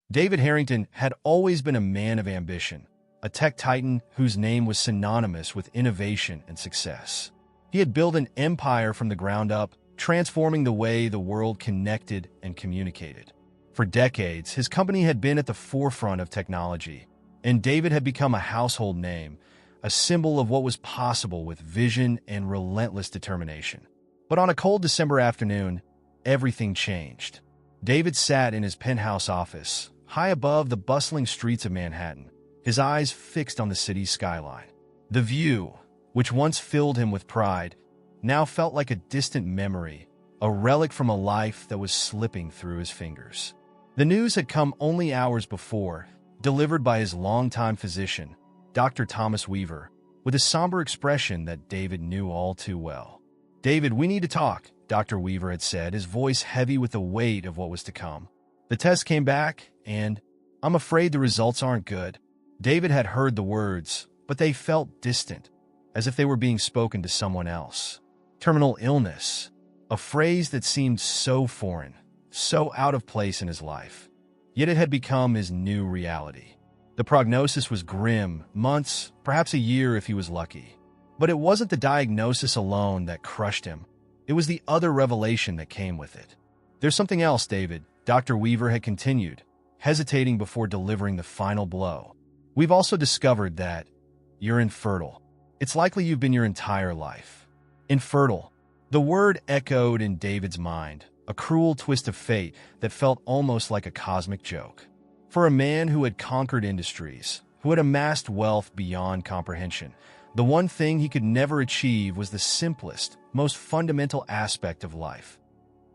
David Harrington had always been a man of ambition, a tech titan whose name was synonymous with innovation and success. He had built an empire from the ground up, transforming the way the world connected and communicated. For decades, his company had been at the forefront of technology, and David had become a household name, a symbol of what was possible with vision and relentless determination. But on a cold December afternoon, everything changed. David sat in his penthouse office, high above the bustling streets of Manhattan, his eyes fixed on the city's skyline. The view, which once filled him with pride, now felt like a distant memory, a relic from a life that was slipping through his fingers. The news had come only hours before, delivered by his longtime physician, Dr. Thomas Weaver, with a somber expression that David knew all too well. "David, we need to talk," Dr. Weaver had said, his voice heavy with the weight of what was to come. "The test came back, and I'm afraid the results aren't good." David had heard the words, but they felt distant, as if they were being spoken to someone else. Terminal illness, a phrase that seemed so foreign, so out of place in his life. Yet it had become his new reality. The prognosis was grim, months, perhaps a year if he was lucky. But it wasn't the diagnosis alone that crushed him. It was the other revelation that came with it. "There's something else, David," Dr. Weaver had continued, hesitating before delivering the final blow. "We've also discovered that you're infertile. It's likely you've been your entire life." Infertile. The word echoed in David's mind, a cruel twist of fate that felt almost like a cosmic joke. For a man who had conquered industries, who had amassed wealth beyond comprehension, the one thing he could never achieve was the simplest, most fundamental aspect of life: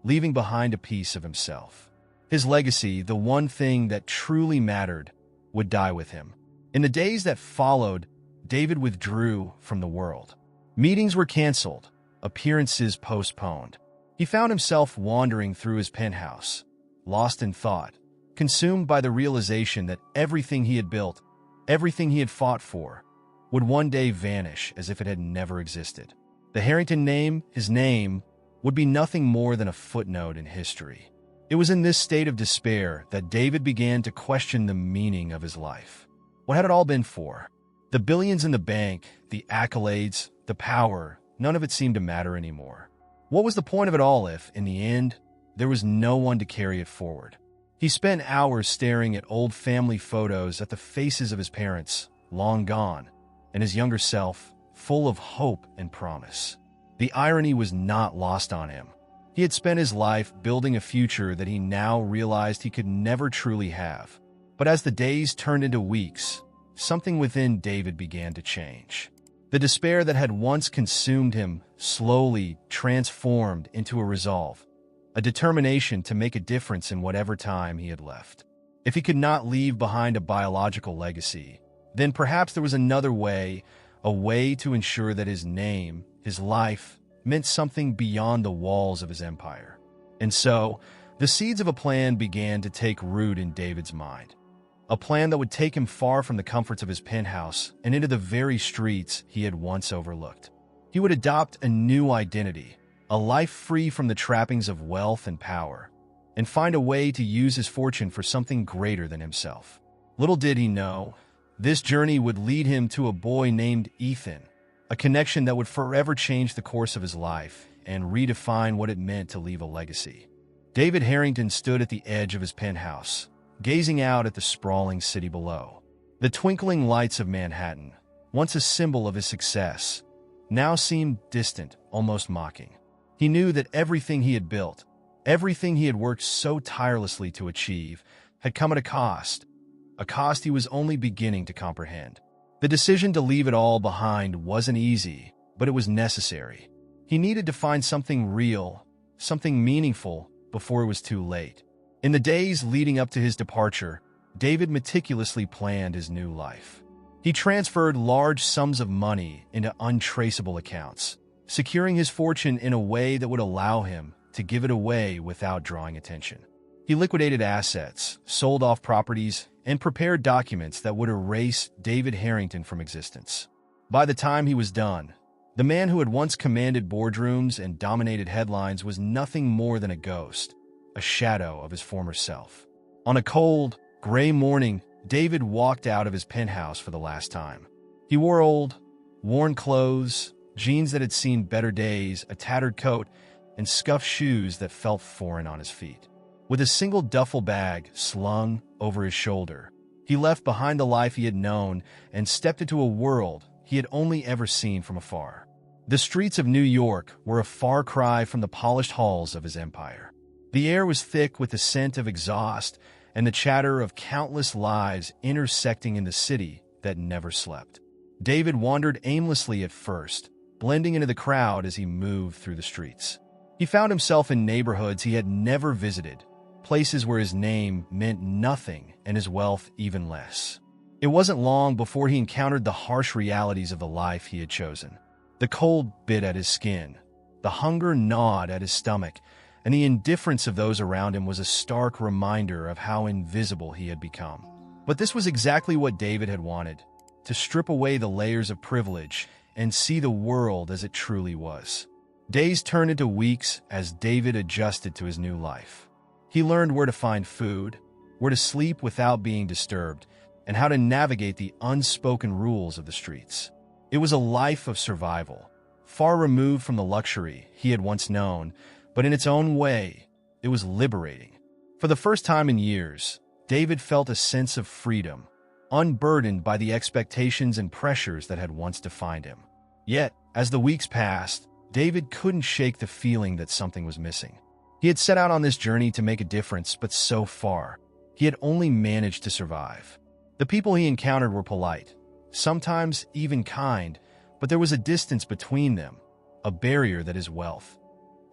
leaving behind a piece of himself. His legacy, the one thing that truly mattered, would die with him. In the days that followed, David withdrew from the world. Meetings were canceled, appearances postponed. He found himself wandering through his penthouse, lost in thought, consumed by the realization that everything he had built, everything he had fought for, would one day vanish as if it had never existed. The Harrington name, his name, would be nothing more than a footnote in history. It was in this state of despair that David began to question the meaning of his life. What had it all been for? The billions in the bank, the accolades, the power, none of it seemed to matter anymore. What was the point of it all if, in the end, there was no one to carry it forward? He spent hours staring at old family photos, at the faces of his parents, long gone, and his younger self, full of hope and promise. The irony was not lost on him. He had spent his life building a future that he now realized he could never truly have. But as the days turned into weeks, something within David began to change. The despair that had once consumed him slowly transformed into a resolve, a determination to make a difference in whatever time he had left. If he could not leave behind a biological legacy, then perhaps there was another way, a way to ensure that his name, his life, meant something beyond the walls of his empire. And so, the seeds of a plan began to take root in David's mind. A plan that would take him far from the comforts of his penthouse and into the very streets he had once overlooked. He would adopt a new identity, a life free from the trappings of wealth and power, and find a way to use his fortune for something greater than himself. Little did he know, this journey would lead him to a boy named Ethan, a connection that would forever change the course of his life and redefine what it meant to leave a legacy. David Harrington stood at the edge of his penthouse, gazing out at the sprawling city below. The twinkling lights of Manhattan, once a symbol of his success, now seemed distant, almost mocking. He knew that everything he had built, everything he had worked so tirelessly to achieve, had come at a cost he was only beginning to comprehend. The decision to leave it all behind wasn't easy, but it was necessary. He needed to find something real, something meaningful, before it was too late. In the days leading up to his departure, David meticulously planned his new life. He transferred large sums of money into untraceable accounts, securing his fortune in a way that would allow him to give it away without drawing attention. He liquidated assets, sold off properties, and prepared documents that would erase David Harrington from existence. By the time he was done, the man who had once commanded boardrooms and dominated headlines was nothing more than a ghost, a shadow of his former self. On a cold, gray morning, David walked out of his penthouse for the last time. He wore old, worn clothes, jeans that had seen better days, a tattered coat, and scuffed shoes that felt foreign on his feet. With a single duffel bag slung over his shoulder, he left behind the life he had known and stepped into a world he had only ever seen from afar. The streets of New York were a far cry from the polished halls of his empire. The air was thick with the scent of exhaust and the chatter of countless lives intersecting in the city that never slept. David wandered aimlessly at first, blending into the crowd as he moved through the streets. He found himself in neighborhoods he had never visited, places where his name meant nothing and his wealth even less. It wasn't long before he encountered the harsh realities of the life he had chosen. The cold bit at his skin, the hunger gnawed at his stomach, and the indifference of those around him was a stark reminder of how invisible he had become. But this was exactly what David had wanted, to strip away the layers of privilege and see the world as it truly was. Days turned into weeks as David adjusted to his new life. He learned where to find food, where to sleep without being disturbed, and how to navigate the unspoken rules of the streets. It was a life of survival, far removed from the luxury he had once known, but in its own way, it was liberating. For the first time in years, David felt a sense of freedom, unburdened by the expectations and pressures that had once defined him. Yet, as the weeks passed, David couldn't shake the feeling that something was missing. He had set out on this journey to make a difference, but so far, he had only managed to survive. The people he encountered were polite, sometimes even kind, but there was a distance between them, a barrier that his wealth,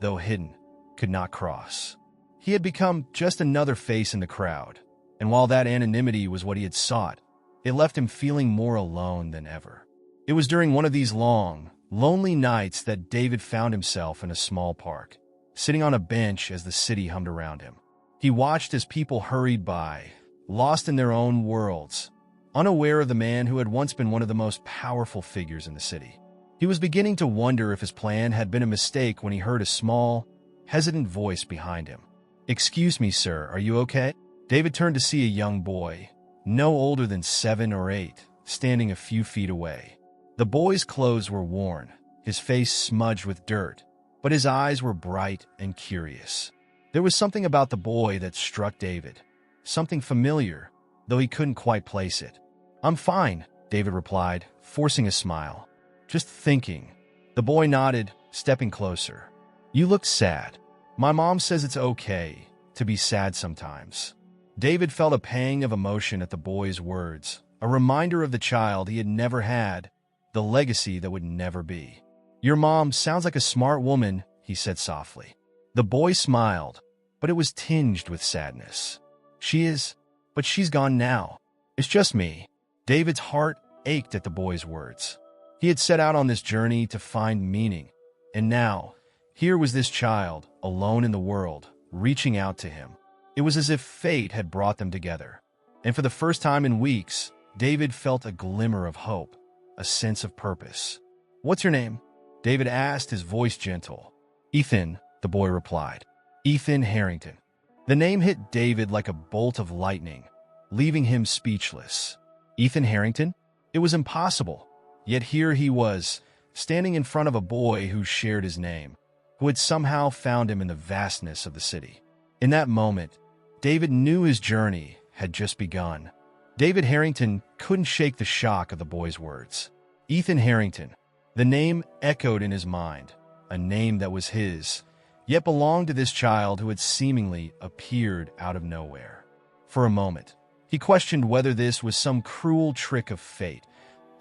though hidden, could not cross. He had become just another face in the crowd, and while that anonymity was what he had sought, it left him feeling more alone than ever. It was during one of these long, lonely nights that David found himself in a small park, sitting on a bench as the city hummed around him. He watched as people hurried by, lost in their own worlds, unaware of the man who had once been one of the most powerful figures in the city. He was beginning to wonder if his plan had been a mistake when he heard a small, hesitant voice behind him. "Excuse me, sir, are you okay?" David turned to see a young boy, no older than 7 or 8, standing a few feet away. The boy's clothes were worn, his face smudged with dirt, but his eyes were bright and curious. There was something about the boy that struck David, something familiar, though he couldn't quite place it. "I'm fine," David replied, forcing a smile. "Just thinking." The boy nodded, stepping closer. "You look sad." "My mom says it's okay to be sad sometimes." David felt a pang of emotion at the boy's words, a reminder of the child he had never had, the legacy that would never be. "Your mom sounds like a smart woman," he said softly. The boy smiled, but it was tinged with sadness. "She is, but she's gone now. It's just me." David's heart ached at the boy's words. He had set out on this journey to find meaning, and now, here was this child, alone in the world, reaching out to him. It was as if fate had brought them together. And for the first time in weeks, David felt a glimmer of hope, a sense of purpose. "What's your name?" David asked, his voice gentle. "Ethan," the boy replied. "Ethan Harrington." The name hit David like a bolt of lightning, leaving him speechless. Ethan Harrington? It was impossible. Yet here he was, standing in front of a boy who shared his name, who had somehow found him in the vastness of the city. In that moment, David knew his journey had just begun. David Harrington couldn't shake the shock of the boy's words. Ethan Harrington. The name echoed in his mind, a name that was his, yet belonged to this child who had seemingly appeared out of nowhere. For a moment, he questioned whether this was some cruel trick of fate,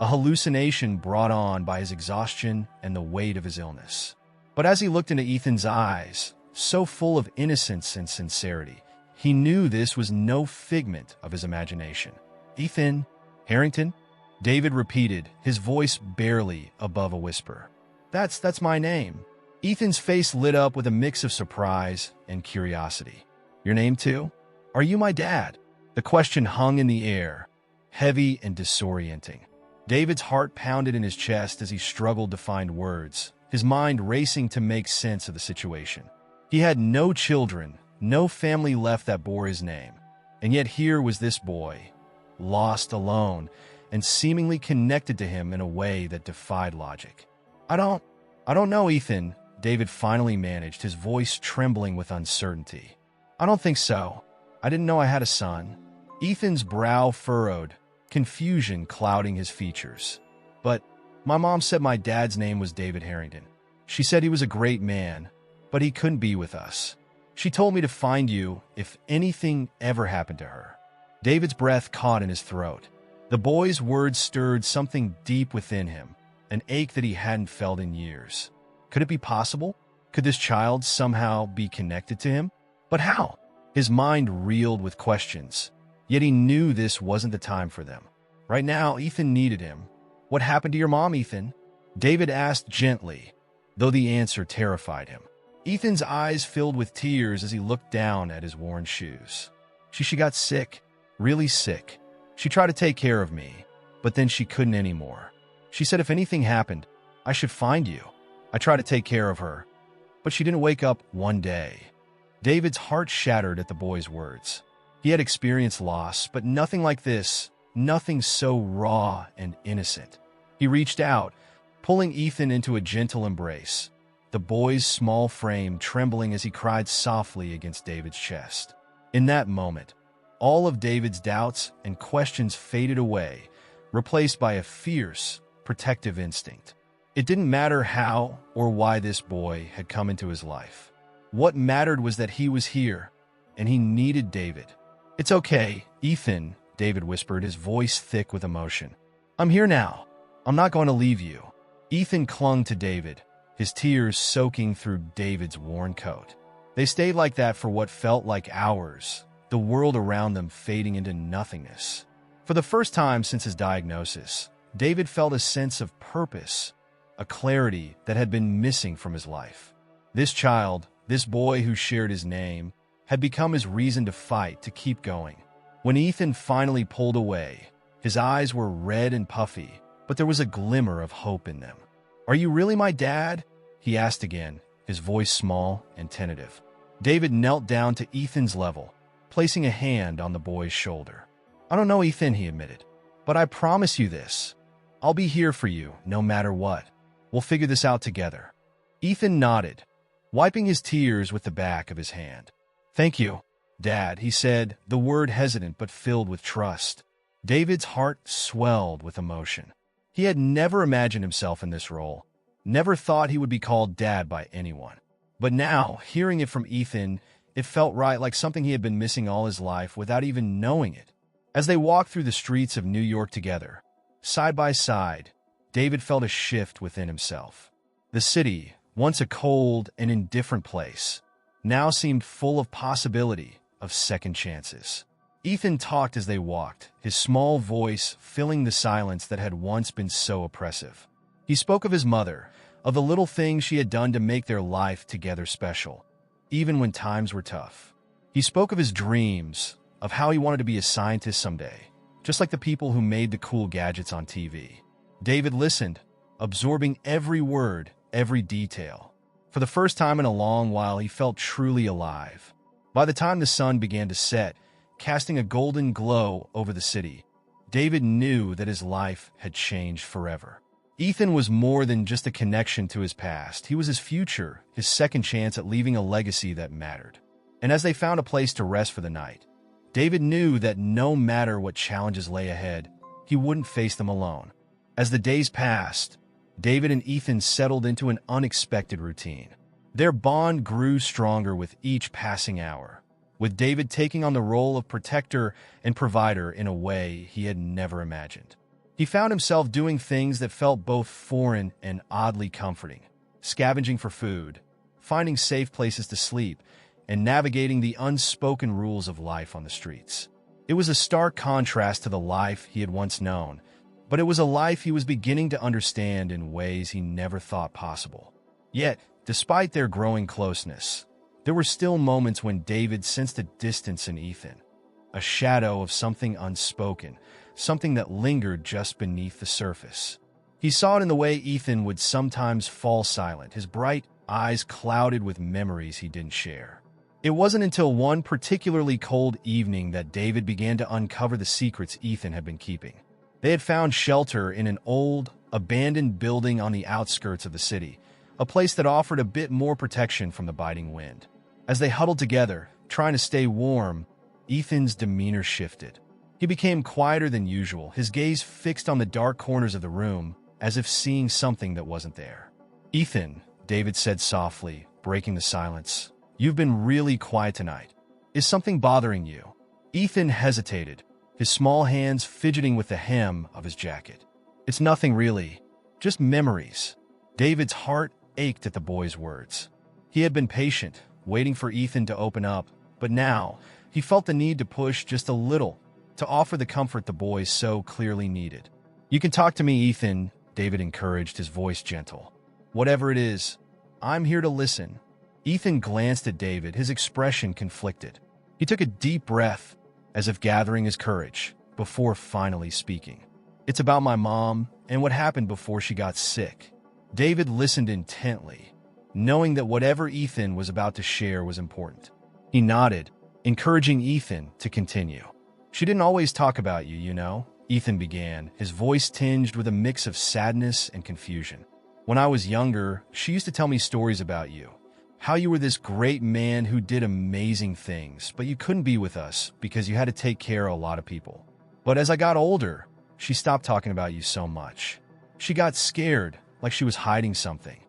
a hallucination brought on by his exhaustion and the weight of his illness. But as he looked into Ethan's eyes, so full of innocence and sincerity, he knew this was no figment of his imagination. "Ethan Harrington?" David repeated, his voice barely above a whisper. That's my name." Ethan's face lit up with a mix of surprise and curiosity. "Your name too? Are you my dad?" The question hung in the air, heavy and disorienting. David's heart pounded in his chest as he struggled to find words, his mind racing to make sense of the situation. He had no children, no family left that bore his name. And yet here was this boy, lost, alone, and seemingly connected to him in a way that defied logic. I don't know, Ethan," David finally managed, his voice trembling with uncertainty. "I don't think so. I didn't know I had a son." Ethan's brow furrowed, confusion clouding his features. "But my mom said my dad's name was David Harrington. She said he was a great man, but he couldn't be with us. She told me to find you if anything ever happened to her." David's breath caught in his throat. The boy's words stirred something deep within him, an ache that he hadn't felt in years. Could it be possible? Could this child somehow be connected to him? But how? His mind reeled with questions, yet he knew this wasn't the time for them. Right now, Ethan needed him. "What happened to your mom, Ethan?" David asked gently, though the answer terrified him. Ethan's eyes filled with tears as he looked down at his worn shoes. She got sick, really sick. She tried to take care of me, but then she couldn't anymore. She said if anything happened, I should find you. I tried to take care of her, but she didn't wake up one day. David's heart shattered at the boy's words. He had experienced loss, but nothing like this, nothing so raw and innocent. He reached out, pulling Ethan into a gentle embrace, the boy's small frame trembling as he cried softly against David's chest. In that moment, all of David's doubts and questions faded away, replaced by a fierce, protective instinct. It didn't matter how or why this boy had come into his life. What mattered was that he was here, and he needed David. "It's okay, Ethan," David whispered, his voice thick with emotion. "I'm here now. I'm not going to leave you." Ethan clung to David, his tears soaking through David's worn coat. They stayed like that for what felt like hours, the world around them fading into nothingness. For the first time since his diagnosis, David felt a sense of purpose, a clarity that had been missing from his life. This child, this boy who shared his name, had become his reason to fight, to keep going. When Ethan finally pulled away, his eyes were red and puffy, but there was a glimmer of hope in them. "Are you really my dad?" he asked again, his voice small and tentative. David knelt down to Ethan's level, placing a hand on the boy's shoulder. "I don't know, Ethan," he admitted, "but I promise you this. I'll be here for you, no matter what. We'll figure this out together." Ethan nodded, wiping his tears with the back of his hand. "Thank you, Dad," he said, the word hesitant but filled with trust. David's heart swelled with emotion. He had never imagined himself in this role, never thought he would be called Dad by anyone. But now, hearing it from Ethan, it felt right, like something he had been missing all his life without even knowing it. As they walked through the streets of New York together, side by side, David felt a shift within himself. The city, once a cold and indifferent place, now seemed full of possibility, of second chances. Ethan talked as they walked, his small voice filling the silence that had once been so oppressive. He spoke of his mother, of the little things she had done to make their life together special, even when times were tough. He spoke of his dreams, of how he wanted to be a scientist someday, just like the people who made the cool gadgets on TV. David listened, absorbing every word, every detail. For the first time in a long while, he felt truly alive. By the time the sun began to set, casting a golden glow over the city, David knew that his life had changed forever. Ethan was more than just a connection to his past. He was his future, his second chance at leaving a legacy that mattered. And as they found a place to rest for the night, David knew that no matter what challenges lay ahead, he wouldn't face them alone. As the days passed, David and Ethan settled into an unexpected routine. Their bond grew stronger with each passing hour, with David taking on the role of protector and provider in a way he had never imagined. He found himself doing things that felt both foreign and oddly comforting, scavenging for food, finding safe places to sleep, and navigating the unspoken rules of life on the streets. It was a stark contrast to the life he had once known, but it was a life he was beginning to understand in ways he never thought possible. Yet, despite their growing closeness, there were still moments when David sensed a distance in Ethan, a shadow of something unspoken, something that lingered just beneath the surface. He saw it in the way Ethan would sometimes fall silent, his bright eyes clouded with memories he didn't share. It wasn't until one particularly cold evening that David began to uncover the secrets Ethan had been keeping. They had found shelter in an old, abandoned building on the outskirts of the city, a place that offered a bit more protection from the biting wind. As they huddled together, trying to stay warm, Ethan's demeanor shifted. He became quieter than usual, his gaze fixed on the dark corners of the room, as if seeing something that wasn't there. "Ethan," David said softly, breaking the silence, "you've been really quiet tonight. Is something bothering you?" Ethan hesitated, his small hands fidgeting with the hem of his jacket. "It's nothing really, just memories." David's heart ached at the boy's words. He had been patient, waiting for Ethan to open up, but now he felt the need to push just a little, to offer the comfort the boy so clearly needed. "You can talk to me, Ethan," David encouraged, his voice gentle. "Whatever it is, I'm here to listen." Ethan glanced at David, his expression conflicted. He took a deep breath, as if gathering his courage, before finally speaking. "It's about my mom and what happened before she got sick." David listened intently, knowing that whatever Ethan was about to share was important. He nodded, encouraging Ethan to continue. "She didn't always talk about you, you know," Ethan began, his voice tinged with a mix of sadness and confusion. "When I was younger, she used to tell me stories about you. How you were this great man who did amazing things, but you couldn't be with us because you had to take care of a lot of people. But as I got older, she stopped talking about you so much. She got scared, like she was hiding something."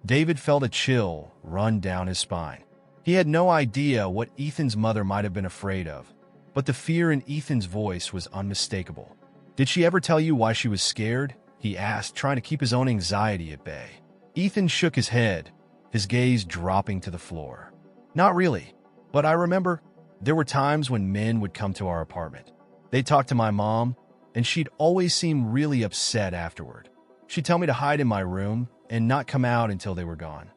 David felt a chill run down his spine. He had no idea what Ethan's mother might have been afraid of, but the fear in Ethan's voice was unmistakable. "Did she ever tell you why she was scared?" he asked, trying to keep his own anxiety at bay. Ethan shook his head, his gaze dropping to the floor. "Not really, but I remember there were times when men would come to our apartment. They'd talk to my mom, and she'd always seem really upset afterward. She'd tell me to hide in my room and not come out until they were gone."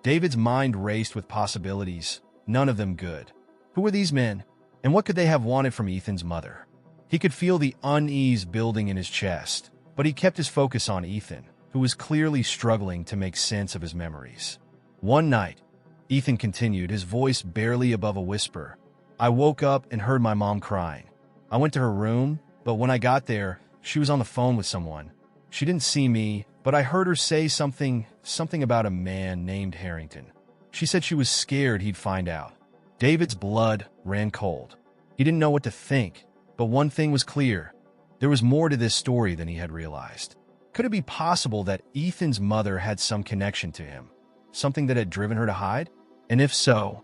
David's mind raced with possibilities, none of them good. Who were these men, and what could they have wanted from Ethan's mother? He could feel the unease building in his chest, but he kept his focus on Ethan, who was clearly struggling to make sense of his memories. "One night," Ethan continued, his voice barely above a whisper, "I woke up and heard my mom crying. I went to her room, but when I got there, she was on the phone with someone. She didn't see me, but I heard her say something about a man named Harrington. She said she was scared he'd find out." David's blood ran cold. He didn't know what to think, but one thing was clear. There was more to this story than he had realized. Could it be possible that Ethan's mother had some connection to him? Something that had driven her to hide? And if so,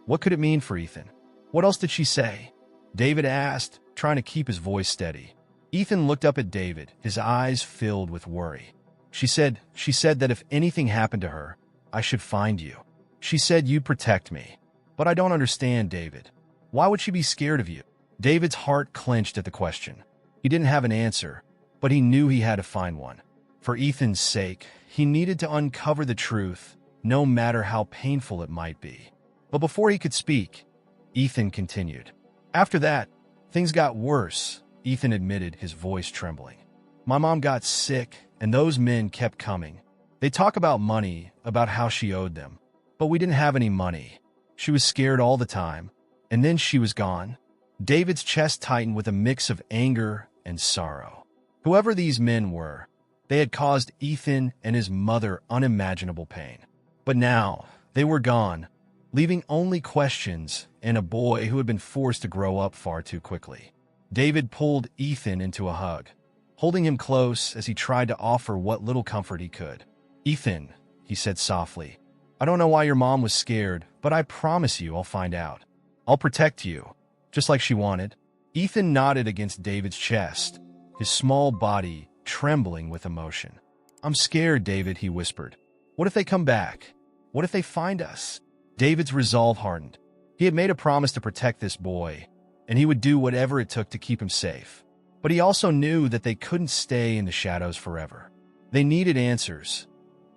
what could it mean for Ethan? "What else did she say?" David asked, trying to keep his voice steady. Ethan looked up at David, his eyes filled with worry. She said that if anything happened to her, I should find you. She said you'd protect me. But I don't understand, David. Why would she be scared of you?" David's heart clenched at the question. He didn't have an answer, but he knew he had to find one. For Ethan's sake, he needed to uncover the truth, no matter how painful it might be. But before he could speak, Ethan continued. "After that, things got worse," Ethan admitted, his voice trembling. "My mom got sick, and those men kept coming. They talk about money, about how she owed them. But we didn't have any money. She was scared all the time, and then she was gone." David's chest tightened with a mix of anger and sorrow. Whoever these men were, they had caused Ethan and his mother unimaginable pain. But now, they were gone, leaving only questions and a boy who had been forced to grow up far too quickly. David pulled Ethan into a hug, holding him close as he tried to offer what little comfort he could. "Ethan," he said softly, "I don't know why your mom was scared, but I promise you I'll find out. I'll protect you, just like she wanted." Ethan nodded against David's chest, his small body trembling with emotion. "I'm scared, David," he whispered. "What if they come back? What if they find us?" David's resolve hardened. He had made a promise to protect this boy, and he would do whatever it took to keep him safe. But he also knew that they couldn't stay in the shadows forever. They needed answers.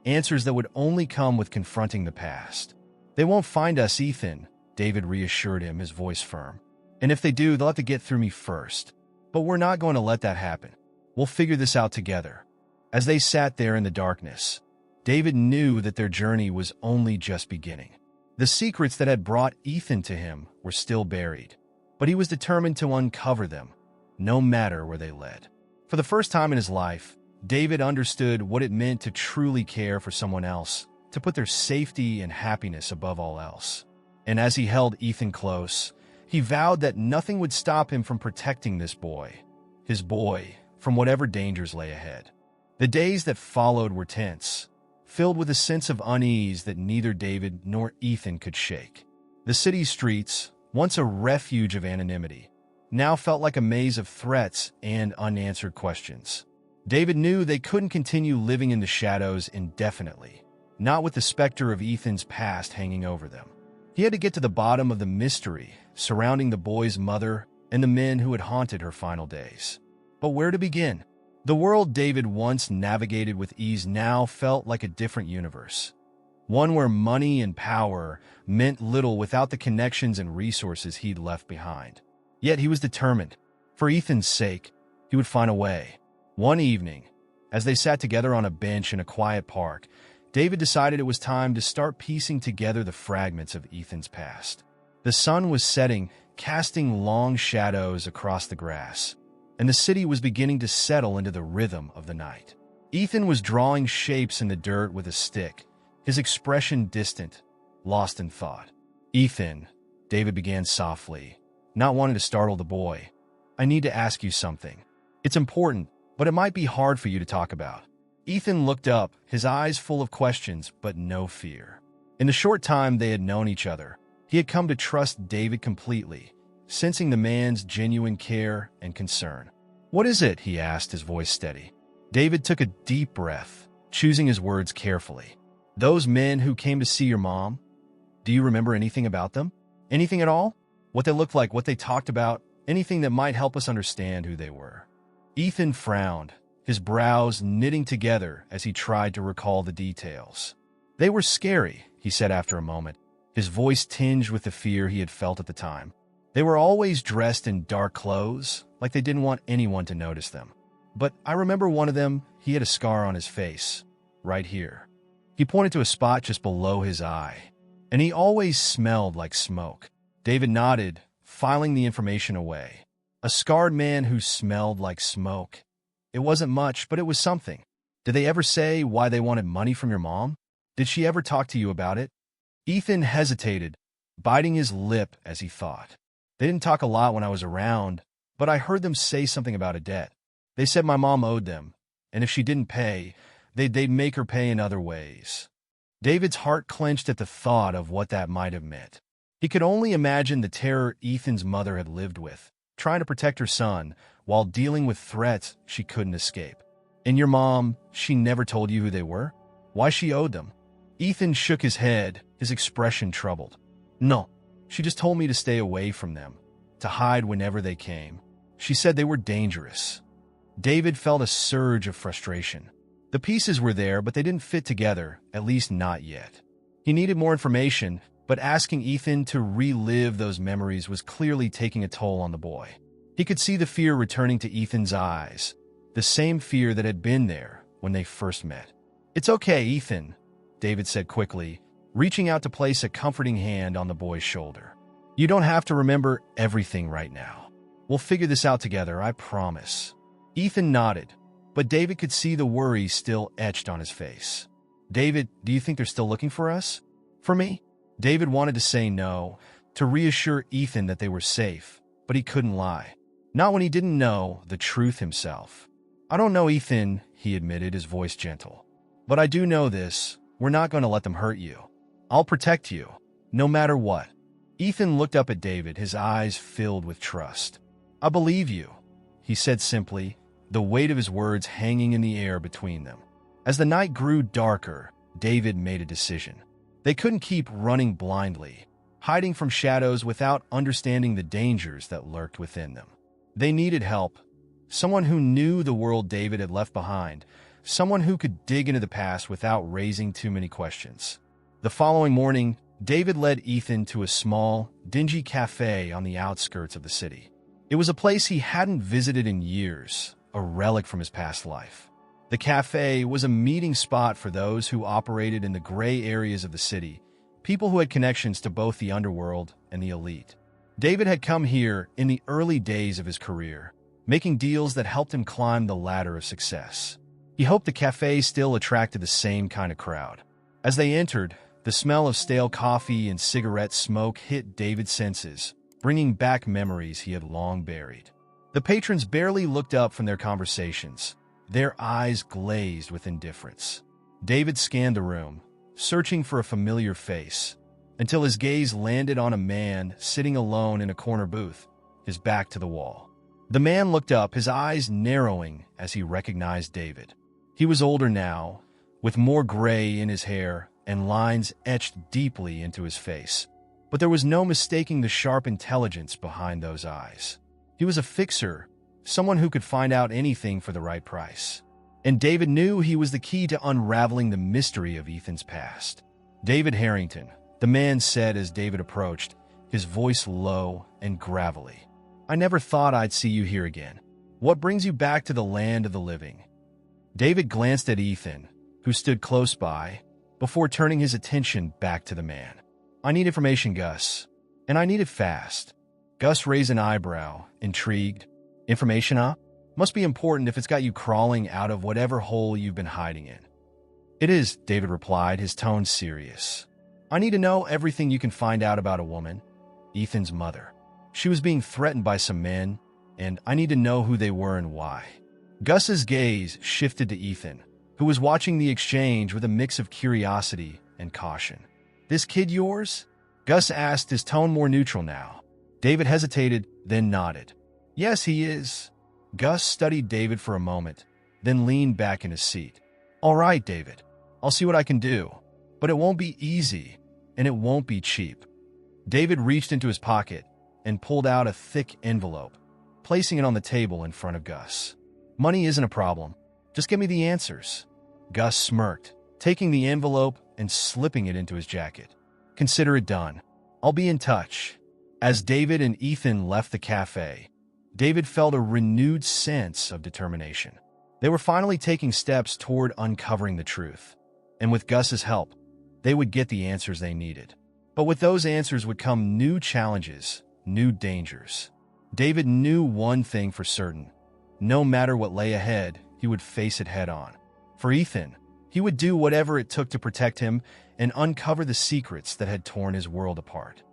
Answers that would only come with confronting the past. "They won't find us, Ethan," David reassured him, his voice firm. "And if they do, they'll have to get through me first. But we're not going to let that happen. We'll figure this out together." As they sat there in the darkness, David knew that their journey was only just beginning. The secrets that had brought Ethan to him were still buried, but he was determined to uncover them, no matter where they led. For the first time in his life, David understood what it meant to truly care for someone else, to put their safety and happiness above all else. And as he held Ethan close, he vowed that nothing would stop him from protecting this boy, his boy, from whatever dangers lay ahead. The days that followed were tense, filled with a sense of unease that neither David nor Ethan could shake. The city's streets, once a refuge of anonymity, now felt like a maze of threats and unanswered questions. David knew they couldn't continue living in the shadows indefinitely, not with the specter of Ethan's past hanging over them. He had to get to the bottom of the mystery surrounding the boy's mother and the men who had haunted her final days. But where to begin? The world David once navigated with ease now felt like a different universe. One where money and power meant little without the connections and resources he'd left behind. Yet he was determined. For Ethan's sake, he would find a way. One evening, as they sat together on a bench in a quiet park, David decided it was time to start piecing together the fragments of Ethan's past. The sun was setting, casting long shadows across the grass, and the city was beginning to settle into the rhythm of the night. Ethan was drawing shapes in the dirt with a stick, his expression distant, lost in thought. "Ethan," David began softly, not wanting to startle the boy, "I need to ask you something. It's important, but it might be hard for you to talk about." Ethan looked up, his eyes full of questions but no fear. In the short time they had known each other, he had come to trust David completely, sensing the man's genuine care and concern. "What is it?" he asked, his voice steady. David took a deep breath, choosing his words carefully. "Those men who came to see your mom, do you remember anything about them? Anything at all? What they looked like, what they talked about, anything that might help us understand who they were?" Ethan frowned, his brows knitting together as he tried to recall the details. "They were scary," he said after a moment, his voice tinged with the fear he had felt at the time. "They were always dressed in dark clothes, like they didn't want anyone to notice them. But I remember one of them, he had a scar on his face, right here." He pointed to a spot just below his eye. "And he always smelled like smoke." David nodded, filing the information away. A scarred man who smelled like smoke. It wasn't much, but it was something. "Did they ever say why they wanted money from your mom? Did she ever talk to you about it?" Ethan hesitated, biting his lip as he thought. "They didn't talk a lot when I was around, but I heard them say something about a debt. They said my mom owed them, and if she didn't pay, they'd make her pay in other ways." David's heart clenched at the thought of what that might have meant. He could only imagine the terror Ethan's mother had lived with, trying to protect her son while dealing with threats she couldn't escape. "And your mom, she never told you who they were? Why she owed them?" Ethan shook his head, his expression troubled. "No, she just told me to stay away from them, to hide whenever they came. She said they were dangerous." David felt a surge of frustration. The pieces were there, but they didn't fit together, at least not yet. He needed more information, but asking Ethan to relive those memories was clearly taking a toll on the boy. He could see the fear returning to Ethan's eyes, the same fear that had been there when they first met. "It's okay, Ethan," David said quickly, reaching out to place a comforting hand on the boy's shoulder. "You don't have to remember everything right now. We'll figure this out together, I promise." Ethan nodded, but David could see the worry still etched on his face. "David, do you think they're still looking for us? For me?" David wanted to say no, to reassure Ethan that they were safe, but he couldn't lie. Not when he didn't know the truth himself. "I don't know, Ethan," he admitted, his voice gentle. "But I do know this. We're not going to let them hurt you. I'll protect you, no matter what." Ethan looked up at David, his eyes filled with trust. "I believe you," he said simply, the weight of his words hanging in the air between them. As the night grew darker, David made a decision. They couldn't keep running blindly, hiding from shadows without understanding the dangers that lurked within them. They needed help. Someone who knew the world David had left behind. Someone who could dig into the past without raising too many questions. The following morning, David led Ethan to a small, dingy cafe on the outskirts of the city. It was a place he hadn't visited in years, a relic from his past life. The cafe was a meeting spot for those who operated in the gray areas of the city, people who had connections to both the underworld and the elite. David had come here in the early days of his career, making deals that helped him climb the ladder of success. He hoped the cafe still attracted the same kind of crowd. As they entered, the smell of stale coffee and cigarette smoke hit David's senses, bringing back memories he had long buried. The patrons barely looked up from their conversations, their eyes glazed with indifference. David scanned the room, searching for a familiar face, until his gaze landed on a man sitting alone in a corner booth, his back to the wall. The man looked up, his eyes narrowing as he recognized David. He was older now, with more gray in his hair and lines etched deeply into his face. But there was no mistaking the sharp intelligence behind those eyes. He was a fixer, someone who could find out anything for the right price. And David knew he was the key to unraveling the mystery of Ethan's past. "David Harrington," the man said as David approached, his voice low and gravelly. "I never thought I'd see you here again. What brings you back to the land of the living?" David glanced at Ethan, who stood close by, before turning his attention back to the man. "I need information, Gus. And I need it fast." Gus raised an eyebrow, intrigued. "Information, huh? Must be important if it's got you crawling out of whatever hole you've been hiding in." "It is," David replied, his tone serious. "I need to know everything you can find out about a woman, Ethan's mother. She was being threatened by some men, and I need to know who they were and why." Gus's gaze shifted to Ethan, who was watching the exchange with a mix of curiosity and caution. "This kid yours?" Gus asked, his tone more neutral now. David hesitated, then nodded. "Yes, he is." Gus studied David for a moment, then leaned back in his seat. "All right, David. I'll see what I can do. But it won't be easy, and it won't be cheap." David reached into his pocket and pulled out a thick envelope, placing it on the table in front of Gus. "Money isn't a problem. Just give me the answers." Gus smirked, taking the envelope and slipping it into his jacket. "Consider it done. I'll be in touch." As David and Ethan left the cafe, David felt a renewed sense of determination. They were finally taking steps toward uncovering the truth. And with Gus's help, they would get the answers they needed. But with those answers would come new challenges, new dangers. David knew one thing for certain. No matter what lay ahead, he would face it head on. For Ethan, he would do whatever it took to protect him and uncover the secrets that had torn his world apart.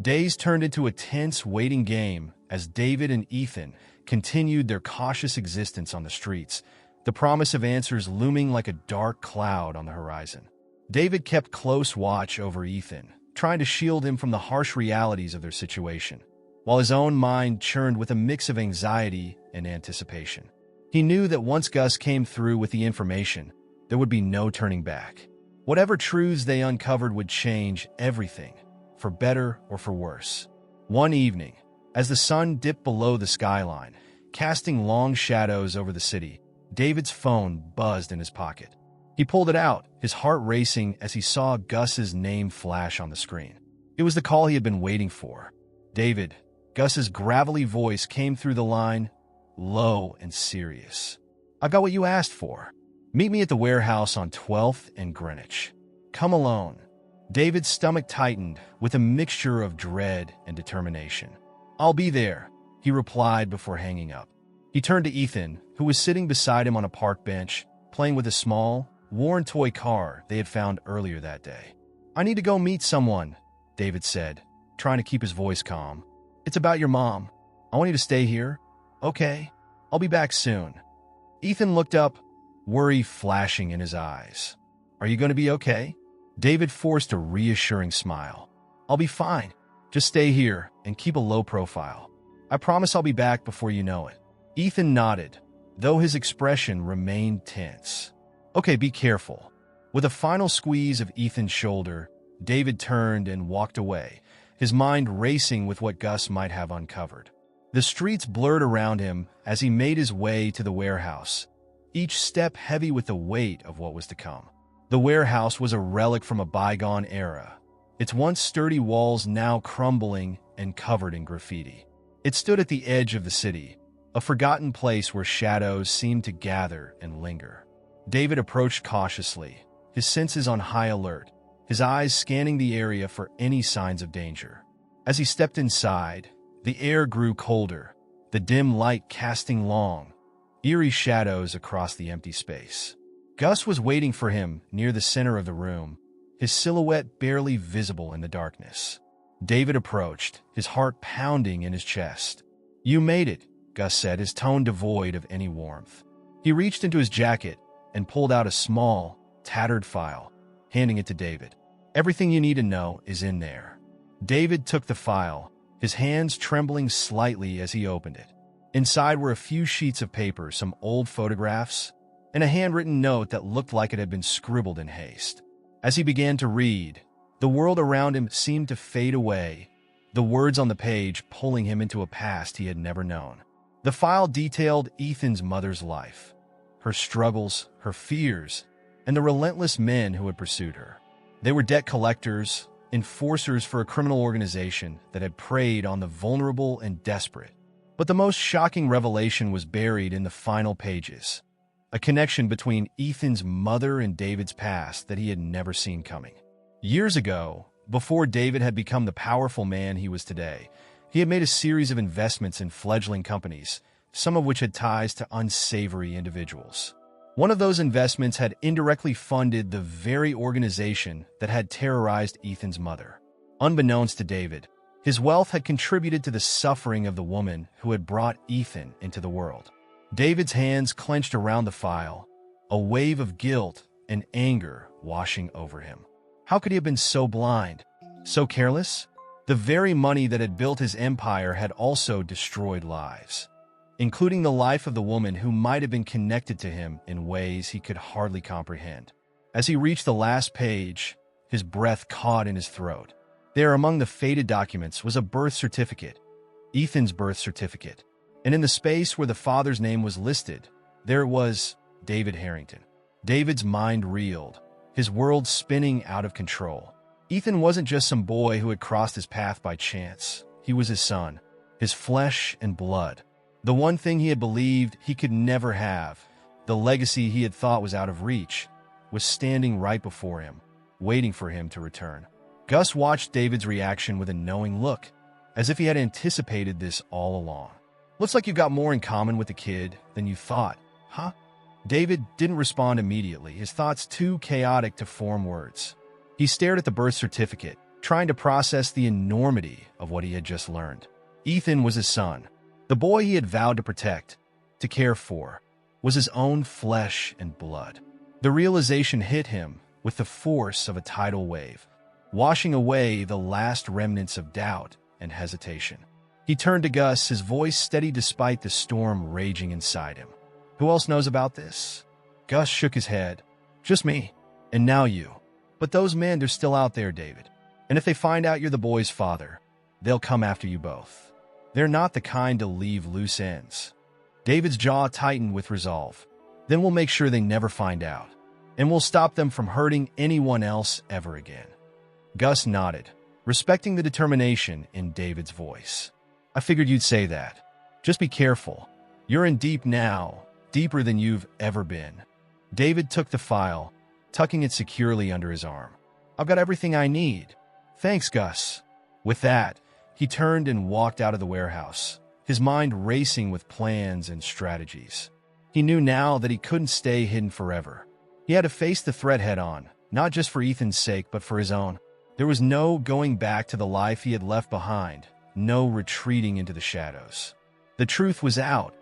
Days turned into a tense waiting game as David and Ethan continued their cautious existence on the streets, the promise of answers looming like a dark cloud on the horizon. David kept close watch over Ethan, trying to shield him from the harsh realities of their situation, while his own mind churned with a mix of anxiety and anticipation. He knew that once Gus came through with the information, there would be no turning back. Whatever truths they uncovered would change everything, for better or for worse. One evening, as the sun dipped below the skyline, casting long shadows over the city, David's phone buzzed in his pocket. He pulled it out, his heart racing as he saw Gus's name flash on the screen. It was the call he had been waiting for. "David," Gus's gravelly voice came through the line, low and serious. "I've got what you asked for. Meet me at the warehouse on 12th and Greenwich. Come alone." David's stomach tightened with a mixture of dread and determination. "I'll be there," he replied before hanging up. He turned to Ethan, who was sitting beside him on a park bench, playing with a small, worn toy car they had found earlier that day. "I need to go meet someone," David said, trying to keep his voice calm. "It's about your mom. I want you to stay here." "Okay, I'll be back soon." Ethan looked up, worry flashing in his eyes. "Are you going to be okay?" David forced a reassuring smile. "I'll be fine. Just stay here and keep a low profile. I promise I'll be back before you know it." Ethan nodded, though his expression remained tense. "Okay, be careful." With a final squeeze of Ethan's shoulder, David turned and walked away, his mind racing with what Gus might have uncovered. The streets blurred around him as he made his way to the warehouse, each step heavy with the weight of what was to come. The warehouse was a relic from a bygone era, its once sturdy walls now crumbling and covered in graffiti. It stood at the edge of the city, a forgotten place where shadows seemed to gather and linger. David approached cautiously, his senses on high alert, his eyes scanning the area for any signs of danger. As he stepped inside, the air grew colder, the dim light casting long, eerie shadows across the empty space. Gus was waiting for him near the center of the room, his silhouette barely visible in the darkness. David approached, his heart pounding in his chest. "You made it," Gus said, his tone devoid of any warmth. He reached into his jacket and pulled out a small, tattered file, handing it to David. "Everything you need to know is in there." David took the file, his hands trembling slightly as he opened it. Inside were a few sheets of paper, some old photographs, and a handwritten note that looked like it had been scribbled in haste. As he began to read, the world around him seemed to fade away, the words on the page pulling him into a past he had never known. The file detailed Ethan's mother's life, her struggles, her fears, and the relentless men who had pursued her. They were debt collectors, enforcers for a criminal organization that had preyed on the vulnerable and desperate. But the most shocking revelation was buried in the final pages, a connection between Ethan's mother and David's past that he had never seen coming. Years ago, before David had become the powerful man he was today, he had made a series of investments in fledgling companies, some of which had ties to unsavory individuals. One of those investments had indirectly funded the very organization that had terrorized Ethan's mother. Unbeknownst to David, his wealth had contributed to the suffering of the woman who had brought Ethan into the world. David's hands clenched around the file, a wave of guilt and anger washing over him. How could he have been so blind, so careless? The very money that had built his empire had also destroyed lives, including the life of the woman who might have been connected to him in ways he could hardly comprehend. As he reached the last page, his breath caught in his throat. There, among the faded documents, was a birth certificate, Ethan's birth certificate. And in the space where the father's name was listed, there it was, David Harrington. David's mind reeled, his world spinning out of control. Ethan wasn't just some boy who had crossed his path by chance. He was his son, his flesh and blood. The one thing he had believed he could never have, the legacy he had thought was out of reach, was standing right before him, waiting for him to return. Gus watched David's reaction with a knowing look, as if he had anticipated this all along. "Looks like you've got more in common with the kid than you thought, huh?" David didn't respond immediately, his thoughts too chaotic to form words. He stared at the birth certificate, trying to process the enormity of what he had just learned. Ethan was his son. The boy he had vowed to protect, to care for, was his own flesh and blood. The realization hit him with the force of a tidal wave, washing away the last remnants of doubt and hesitation. He turned to Gus, his voice steady despite the storm raging inside him. "Who else knows about this?" Gus shook his head. "Just me. And now you. But those men, they're still out there, David. And if they find out you're the boy's father, they'll come after you both. They're not the kind to leave loose ends." David's jaw tightened with resolve. "Then we'll make sure they never find out. And we'll stop them from hurting anyone else ever again." Gus nodded, respecting the determination in David's voice. "I figured you'd say that. Just be careful. You're in deep now, deeper than you've ever been." David took the file, tucking it securely under his arm. "I've got everything I need. Thanks, Gus." With that, he turned and walked out of the warehouse, his mind racing with plans and strategies. He knew now that he couldn't stay hidden forever. He had to face the threat head-on, not just for Ethan's sake, but for his own. There was no going back to the life he had left behind, no retreating into the shadows. The truth was out,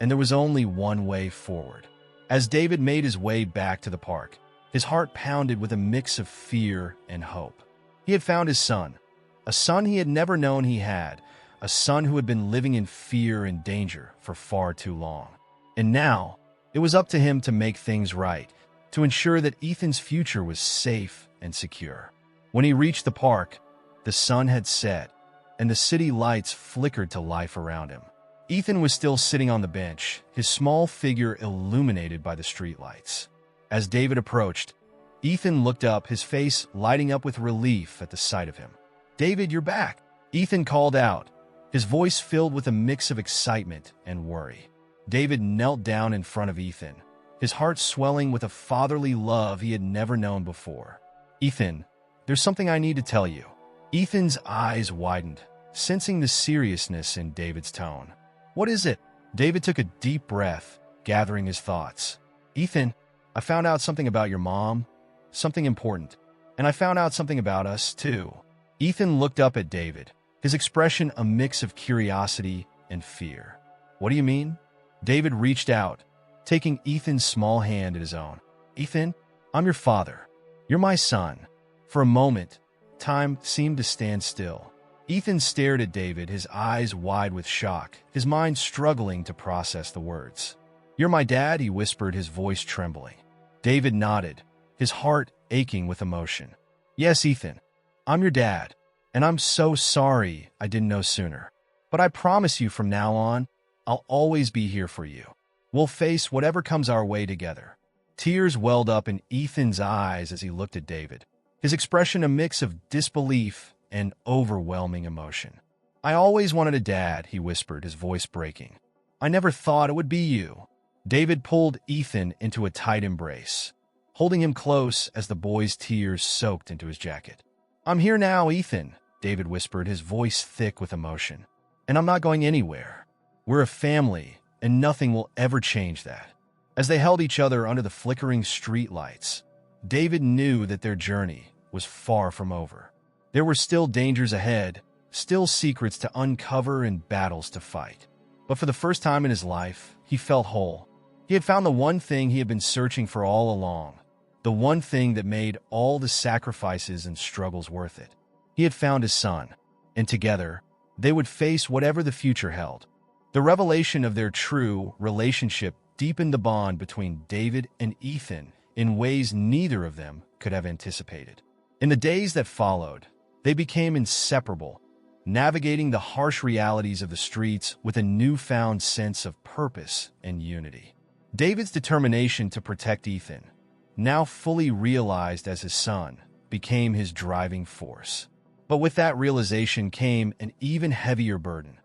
and there was only one way forward. As David made his way back to the park, his heart pounded with a mix of fear and hope. He had found his son, a son he had never known he had, a son who had been living in fear and danger for far too long. And now, it was up to him to make things right, to ensure that Ethan's future was safe and secure. When he reached the park, the sun had set, and the city lights flickered to life around him. Ethan was still sitting on the bench, his small figure illuminated by the streetlights. As David approached, Ethan looked up, his face lighting up with relief at the sight of him. "David, you're back," Ethan called out, his voice filled with a mix of excitement and worry. David knelt down in front of Ethan, his heart swelling with a fatherly love he had never known before. "Ethan, there's something I need to tell you." Ethan's eyes widened, sensing the seriousness in David's tone. "What is it?" David took a deep breath, gathering his thoughts. "Ethan, I found out something about your mom, something important. And I found out something about us, too." Ethan looked up at David, his expression a mix of curiosity and fear. "What do you mean?" David reached out, taking Ethan's small hand in his own. "Ethan, I'm your father. You're my son." For a moment, time seemed to stand still. Ethan stared at David, his eyes wide with shock, his mind struggling to process the words. "You're my dad," he whispered, his voice trembling. David nodded, his heart aching with emotion. "Yes, Ethan, I'm your dad, and I'm so sorry I didn't know sooner. But I promise you from now on, I'll always be here for you. We'll face whatever comes our way together." Tears welled up in Ethan's eyes as he looked at David, his expression a mix of disbelief and overwhelming emotion. "I always wanted a dad," he whispered, his voice breaking. "I never thought it would be you." David pulled Ethan into a tight embrace, holding him close as the boy's tears soaked into his jacket. "I'm here now, Ethan," David whispered, his voice thick with emotion. "And I'm not going anywhere. We're a family, and nothing will ever change that." As they held each other under the flickering streetlights, David knew that their journey was far from over. There were still dangers ahead, still secrets to uncover and battles to fight. But for the first time in his life, he felt whole. He had found the one thing he had been searching for all along, the one thing that made all the sacrifices and struggles worth it. He had found his son, and together, they would face whatever the future held. The revelation of their true relationship deepened the bond between David and Ethan in ways neither of them could have anticipated. In the days that followed, they became inseparable, navigating the harsh realities of the streets with a newfound sense of purpose and unity. David's determination to protect Ethan, now fully realized as his son, became his driving force. But with that realization came an even heavier burden: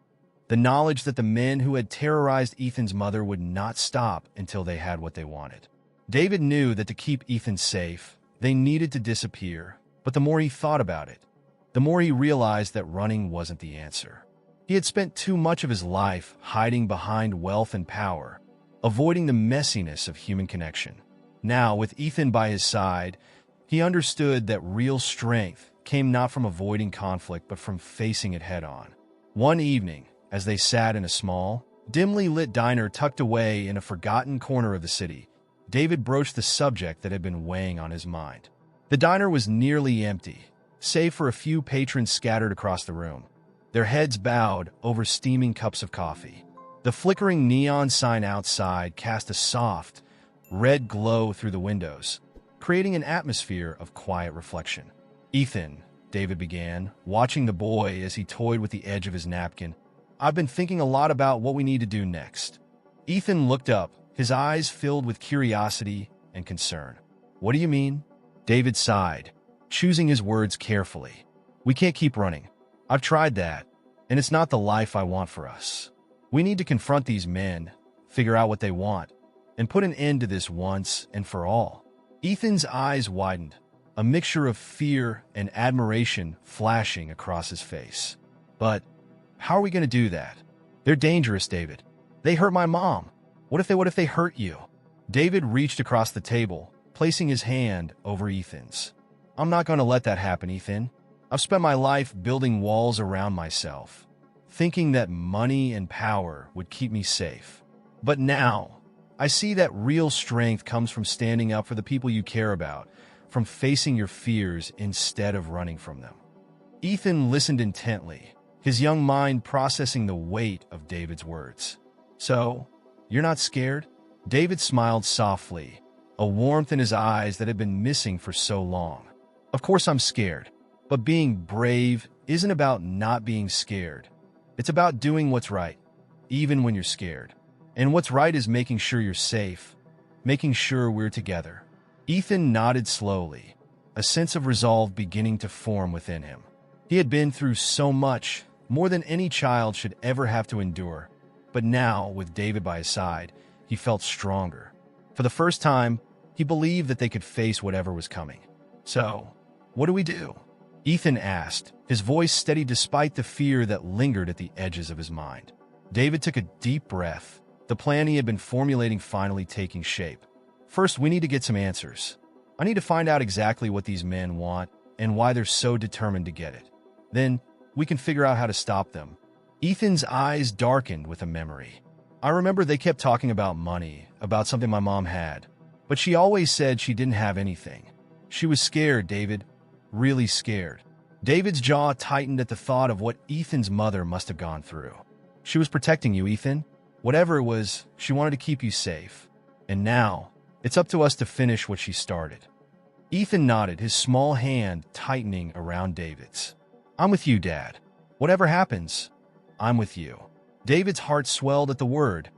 the knowledge that the men who had terrorized Ethan's mother would not stop until they had what they wanted. David knew that to keep Ethan safe, they needed to disappear, but the more he thought about it, the more he realized that running wasn't the answer. He had spent too much of his life hiding behind wealth and power, avoiding the messiness of human connection. Now, with Ethan by his side, he understood that real strength came not from avoiding conflict but from facing it head-on. One evening, as they sat in a small, dimly lit diner tucked away in a forgotten corner of the city, David broached the subject that had been weighing on his mind. The diner was nearly empty, save for a few patrons scattered across the room, their heads bowed over steaming cups of coffee. The flickering neon sign outside cast a soft, red glow through the windows, creating an atmosphere of quiet reflection. "Ethan," David began, watching the boy as he toyed with the edge of his napkin, "I've been thinking a lot about what we need to do next." Ethan looked up, his eyes filled with curiosity and concern. "What do you mean?" David sighed, choosing his words carefully. "We can't keep running. I've tried that, and it's not the life I want for us. We need to confront these men, figure out what they want, and put an end to this once and for all." Ethan's eyes widened, a mixture of fear and admiration flashing across his face. "But how are we going to do that? They're dangerous, David. They hurt my mom. What if they hurt you?" David reached across the table, placing his hand over Ethan's. "I'm not going to let that happen, Ethan. I've spent my life building walls around myself, thinking that money and power would keep me safe. But now, I see that real strength comes from standing up for the people you care about, from facing your fears instead of running from them." Ethan listened intently, his young mind processing the weight of David's words. "So, you're not scared?" David smiled softly, a warmth in his eyes that had been missing for so long. "Of course I'm scared, but being brave isn't about not being scared. It's about doing what's right, even when you're scared. And what's right is making sure you're safe, making sure we're together." Ethan nodded slowly, a sense of resolve beginning to form within him. He had been through so much, more than any child should ever have to endure. But now, with David by his side, he felt stronger. For the first time, he believed that they could face whatever was coming. "So, What do we do? Ethan asked, his voice steady despite the fear that lingered at the edges of his mind. David took a deep breath, the plan he had been formulating finally taking shape. First, we need to get some answers. I need to find out exactly what these men want and why they're so determined to get it. Then, we can figure out how to stop them. Ethan's eyes darkened with a memory. I remember they kept talking about money, about something my mom had, but she always said she didn't have anything. She was scared, David. Really scared. David's jaw tightened at the thought of what Ethan's mother must have gone through. She was protecting you, Ethan. Whatever it was, she wanted to keep you safe. And now, it's up to us to finish what she started. Ethan nodded, his small hand tightening around David's. I'm with you, Dad. Whatever happens, I'm with you. David's heart swelled at the word.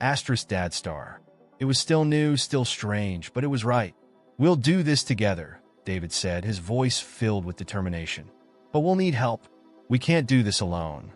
Dad star. It was still new, still strange, but it was right. We'll do this together, David said, his voice filled with determination. But we'll need help. We can't do this alone.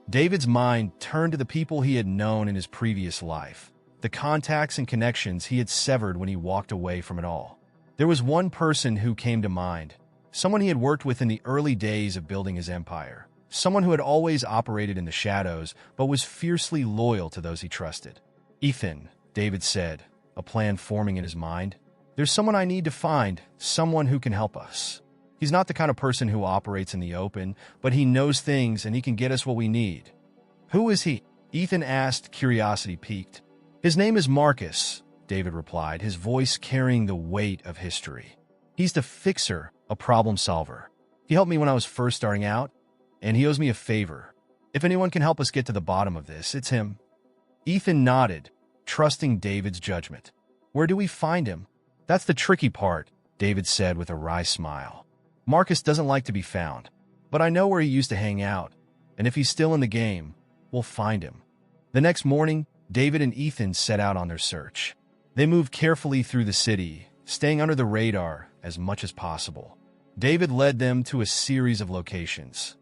David's mind turned to the people he had known in his previous life, the contacts and connections he had severed when he walked away from it all. There was one person who came to mind, someone he had worked with in the early days of building his empire, someone who had always operated in the shadows but was fiercely loyal to those he trusted. Ethan, David said, a plan forming in his mind. There's someone I need to find, someone who can help us. He's not the kind of person who operates in the open, but he knows things and he can get us what we need. Who is he? Ethan asked, curiosity piqued. His name is Marcus, David replied, his voice carrying the weight of history. He's the fixer, a problem solver. He helped me when I was first starting out, and he owes me a favor. If anyone can help us get to the bottom of this, it's him. Ethan nodded, trusting David's judgment. Where do we find him? That's the tricky part, David said with a wry smile. Marcus doesn't like to be found, but I know where he used to hang out, and if he's still in the game, we'll find him. The next morning, David and Ethan set out on their search. They moved carefully through the city, staying under the radar as much as possible. David led them to a series of locations,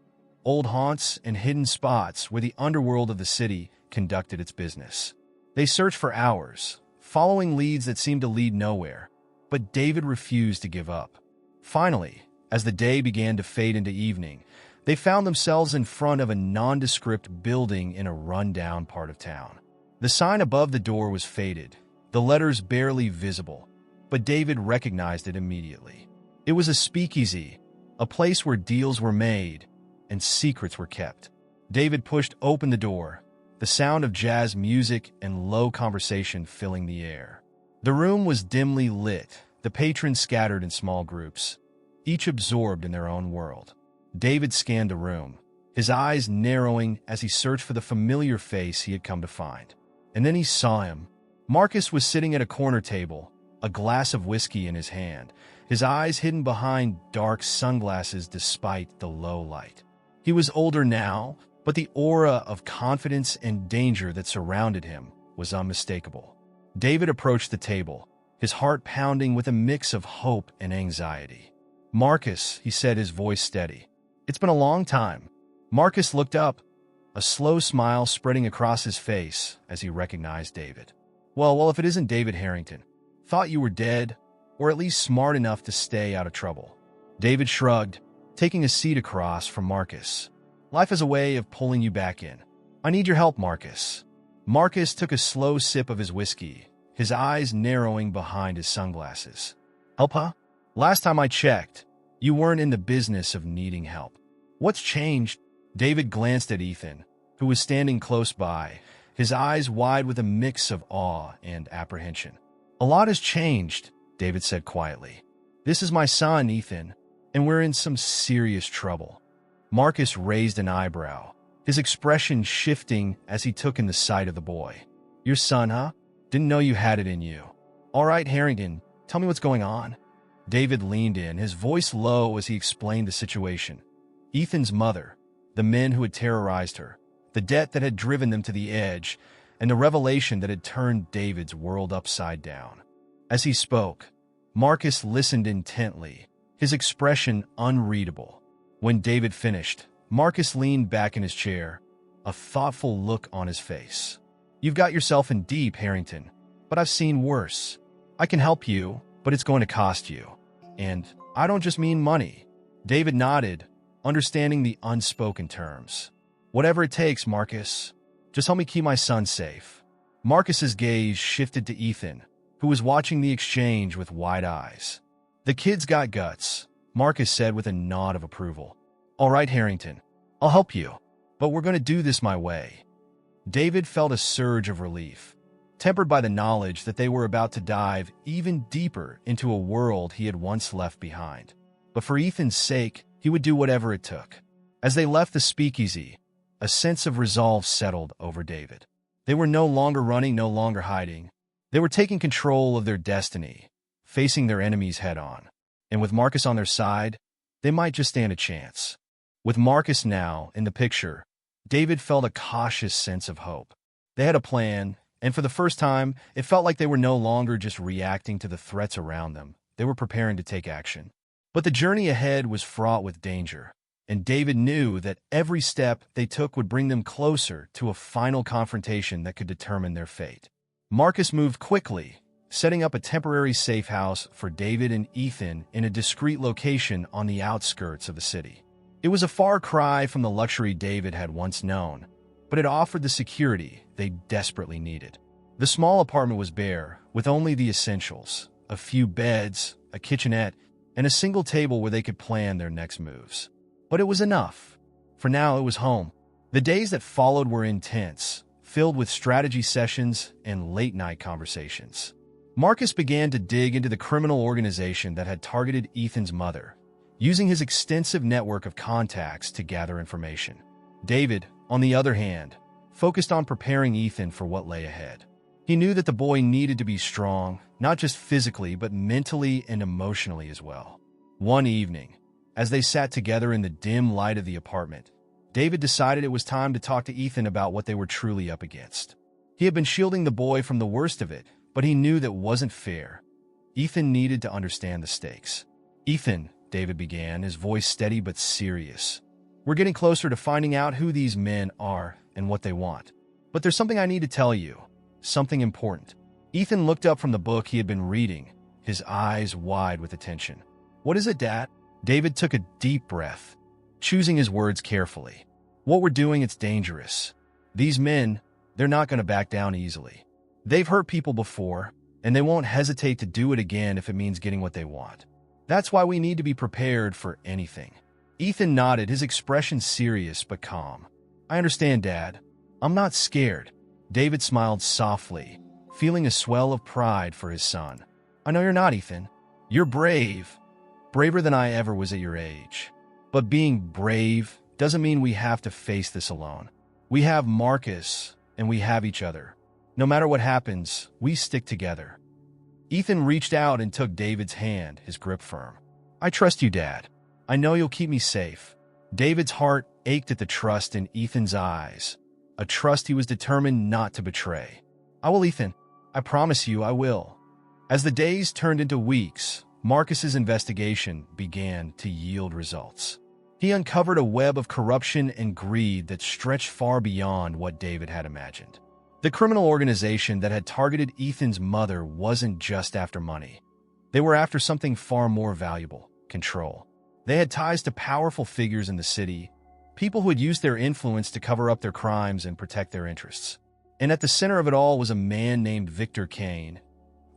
old haunts and hidden spots where the underworld of the city conducted its business. They searched for hours, following leads that seemed to lead nowhere, but David refused to give up. Finally, as the day began to fade into evening, they found themselves in front of a nondescript building in a run-down part of town. The sign above the door was faded, the letters barely visible, but David recognized it immediately. It was a speakeasy, a place where deals were made and secrets were kept. David pushed open the door, the sound of jazz music and low conversation filling the air. The room was dimly lit, the patrons scattered in small groups, each absorbed in their own world. David scanned the room, his eyes narrowing as he searched for the familiar face he had come to find. And then he saw him. Marcus was sitting at a corner table, a glass of whiskey in his hand, his eyes hidden behind dark sunglasses despite the low light. He was older now, but the aura of confidence and danger that surrounded him was unmistakable. David approached the table, his heart pounding with a mix of hope and anxiety. Marcus, he said, his voice steady. It's been a long time. Marcus looked up, a slow smile spreading across his face as he recognized David. Well, if it isn't David Harrington. Thought you were dead, or at least smart enough to stay out of trouble. David shrugged, taking a seat across from Marcus. Life has a way of pulling you back in. I need your help, Marcus. Marcus took a slow sip of his whiskey, his eyes narrowing behind his sunglasses. Help, huh? Last time I checked, you weren't in the business of needing help. What's changed? David glanced at Ethan, who was standing close by, his eyes wide with a mix of awe and apprehension. A lot has changed, David said quietly. This is my son, Ethan, and we're in some serious trouble. Marcus raised an eyebrow, his expression shifting as he took in the sight of the boy. Your son, huh? Didn't know you had it in you. All right, Harrington, tell me what's going on. David leaned in, his voice low as he explained the situation. Ethan's mother, the men who had terrorized her, the debt that had driven them to the edge, and the revelation that had turned David's world upside down. As he spoke, Marcus listened intently, his expression unreadable. When David finished, Marcus leaned back in his chair, a thoughtful look on his face. You've got yourself in deep, Harrington, but I've seen worse. I can help you, but it's going to cost you. And I don't just mean money. David nodded, understanding the unspoken terms. "Whatever it takes, Marcus. Just help me keep my son safe." Marcus's gaze shifted to Ethan, who was watching the exchange with wide eyes. "The kid's got guts," Marcus said with a nod of approval. "All right, Harrington, I'll help you, but we're going to do this my way." David felt a surge of relief, tempered by the knowledge that they were about to dive even deeper into a world he had once left behind. But for Ethan's sake, he would do whatever it took. As they left the speakeasy, a sense of resolve settled over David. They were no longer running, no longer hiding. They were taking control of their destiny, facing their enemies head-on. And with Marcus on their side, they might just stand a chance. With Marcus now in the picture, David felt a cautious sense of hope. They had a plan, and for the first time, it felt like they were no longer just reacting to the threats around them. They were preparing to take action. But the journey ahead was fraught with danger, and David knew that every step they took would bring them closer to a final confrontation that could determine their fate. Marcus moved quickly, setting up a temporary safe house for David and Ethan in a discreet location on the outskirts of the city. It was a far cry from the luxury David had once known, but it offered the security they desperately needed. The small apartment was bare, with only the essentials: a few beds, a kitchenette, and a single table where they could plan their next moves. But it was enough. For now, it was home. The days that followed were intense, filled with strategy sessions and late-night conversations. Marcus began to dig into the criminal organization that had targeted Ethan's mother, using his extensive network of contacts to gather information. David, on the other hand, focused on preparing Ethan for what lay ahead. He knew that the boy needed to be strong, not just physically, but mentally and emotionally as well. One evening, as they sat together in the dim light of the apartment, David decided it was time to talk to Ethan about what they were truly up against. He had been shielding the boy from the worst of it, but he knew that wasn't fair. Ethan needed to understand the stakes. "Ethan," David began, his voice steady but serious, "we're getting closer to finding out who these men are and what they want. But there's something I need to tell you, something important." Ethan looked up from the book he had been reading, his eyes wide with attention. "What is it, Dad?" David took a deep breath, choosing his words carefully. "What we're doing, it's dangerous. These men, they're not going to back down easily. They've hurt people before, and they won't hesitate to do it again if it means getting what they want. That's why we need to be prepared for anything." Ethan nodded, his expression serious but calm. "I understand, Dad. I'm not scared." David smiled softly, feeling a swell of pride for his son. "I know you're not, Ethan. You're brave. Braver than I ever was at your age. But being brave doesn't mean we have to face this alone. We have Marcus, and we have each other. No matter what happens, we stick together." Ethan reached out and took David's hand, his grip firm. "I trust you, Dad. I know you'll keep me safe." David's heart ached at the trust in Ethan's eyes, a trust he was determined not to betray. "I will, Ethan. I promise you I will." As the days turned into weeks, Marcus's investigation began to yield results. He uncovered a web of corruption and greed that stretched far beyond what David had imagined. The criminal organization that had targeted Ethan's mother wasn't just after money. They were after something far more valuable: control. They had ties to powerful figures in the city, people who had used their influence to cover up their crimes and protect their interests. And at the center of it all was a man named Victor Kane,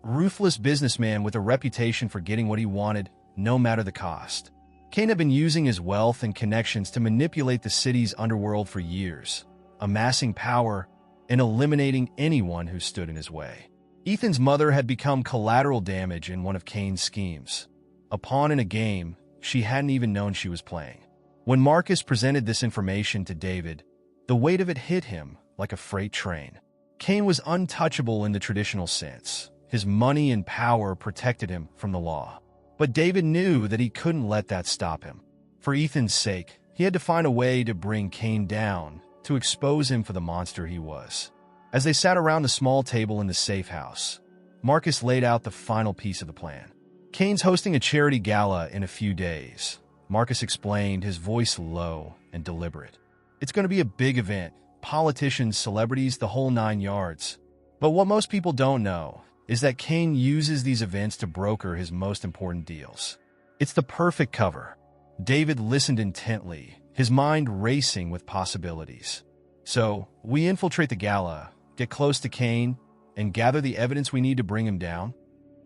a ruthless businessman with a reputation for getting what he wanted, no matter the cost. Kane had been using his wealth and connections to manipulate the city's underworld for years, amassing power and eliminating anyone who stood in his way. Ethan's mother had become collateral damage in one of Kane's schemes, a pawn in a game she hadn't even known she was playing. When Marcus presented this information to David, the weight of it hit him like a freight train. Kane was untouchable in the traditional sense. His money and power protected him from the law. But David knew that he couldn't let that stop him. For Ethan's sake, he had to find a way to bring Kane down, to expose him for the monster he was. As they sat around the small table in the safe house, Marcus laid out the final piece of the plan. "Kane's hosting a charity gala in a few days," Marcus explained, his voice low and deliberate. "It's going to be a big event, politicians, celebrities, the whole 9 yards. But what most people don't know is that Kane uses these events to broker his most important deals. It's the perfect cover. David listened intently, his mind racing with possibilities. So, we infiltrate the gala, get close to Cain, and gather the evidence we need to bring him down?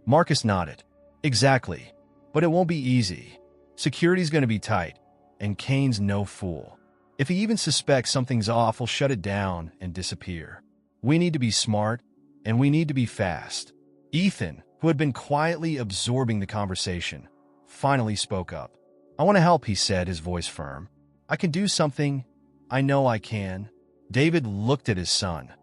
Marcus nodded. Exactly. But it won't be easy. Security's going to be tight, and Cain's no fool. If he even suspects something's off, he'll shut it down and disappear. We need to be smart, and we need to be fast. Ethan, who had been quietly absorbing the conversation, finally spoke up. I want to help, he said, his voice firm. I can do something. I know I can. David looked at his son,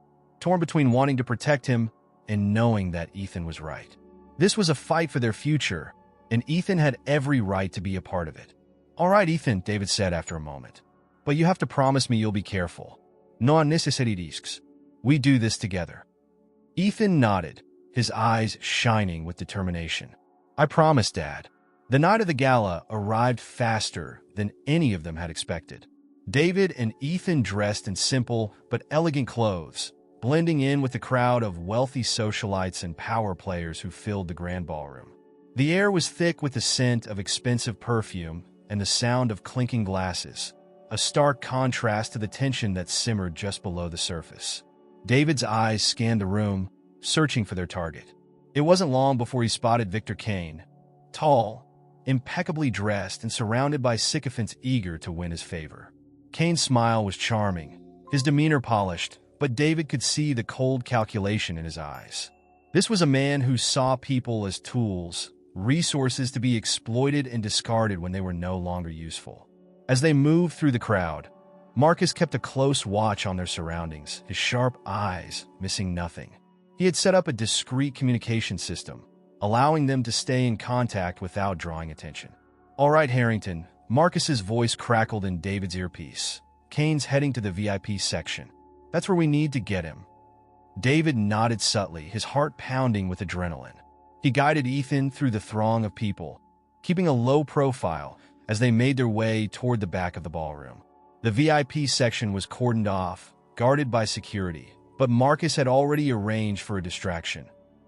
torn between wanting to protect him and knowing that Ethan was right. This was a fight for their future, and Ethan had every right to be a part of it. All right, Ethan, David said after a moment. But you have to promise me you'll be careful. No unnecessary risks. We do this together. Ethan nodded, his eyes shining with determination. I promise, Dad. The night of the gala arrived faster than any of them had expected. David and Ethan dressed in simple but elegant clothes, blending in with the crowd of wealthy socialites and power players who filled the grand ballroom. The air was thick with the scent of expensive perfume and the sound of clinking glasses, a stark contrast to the tension that simmered just below the surface. David's eyes scanned the room, searching for their target. It wasn't long before he spotted Victor Cain, tall, impeccably dressed and surrounded by sycophants eager to win his favor. Cain's smile was charming, his demeanor polished, but David could see the cold calculation in his eyes. This was a man who saw people as tools, resources to be exploited and discarded when they were no longer useful. As they moved through the crowd, Marcus kept a close watch on their surroundings, his sharp eyes missing nothing. He had set up a discreet communication system, allowing them to stay in contact without drawing attention. All right, Harrington, Marcus's voice crackled in David's earpiece. Cain's heading to the VIP section. That's where we need to get him. David nodded subtly, his heart pounding with adrenaline. He guided Ethan through the throng of people, keeping a low profile as they made their way toward the back of the ballroom. The VIP section was cordoned off, guarded by security, but Marcus had already arranged for a distraction.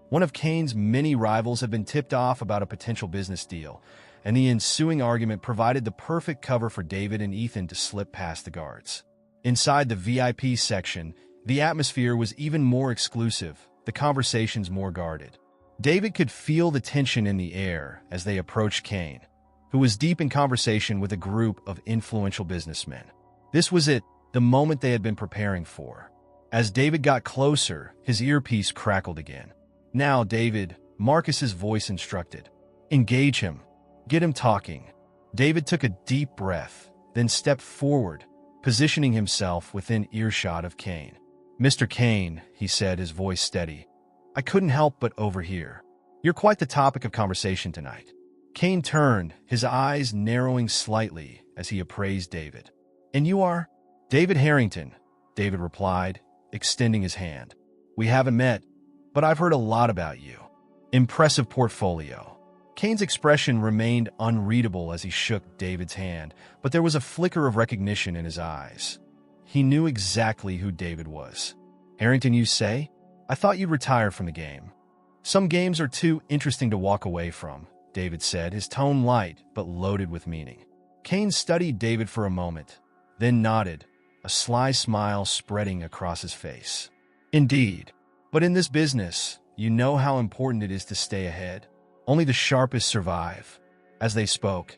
One of Cain's many rivals had been tipped off about a potential business deal, and the ensuing argument provided the perfect cover for David and Ethan to slip past the guards. Inside the VIP section, the atmosphere was even more exclusive, the conversations more guarded. David could feel the tension in the air as they approached Cain, who was deep in conversation with a group of influential businessmen. This was it, the moment they had been preparing for. As David got closer, his earpiece crackled again. Now, David, Marcus's voice instructed. Engage him. Get him talking. David took a deep breath, then stepped forward, positioning himself within earshot of Cain. Mr. Cain, he said, his voice steady. I couldn't help but overhear. You're quite the topic of conversation tonight. Cain turned, his eyes narrowing slightly as he appraised David. And you are? David Harrington, David replied, extending his hand. We haven't met, but I've heard a lot about you. Impressive portfolio. Cain's expression remained unreadable as he shook David's hand, but there was a flicker of recognition in his eyes. He knew exactly who David was. Harrington, you say? I thought you'd retire from the game. Some games are too interesting to walk away from, David said, his tone light but loaded with meaning. Cain studied David for a moment, then nodded, a sly smile spreading across his face. Indeed. But in this business, you know how important it is to stay ahead. Only the sharpest survive. As they spoke,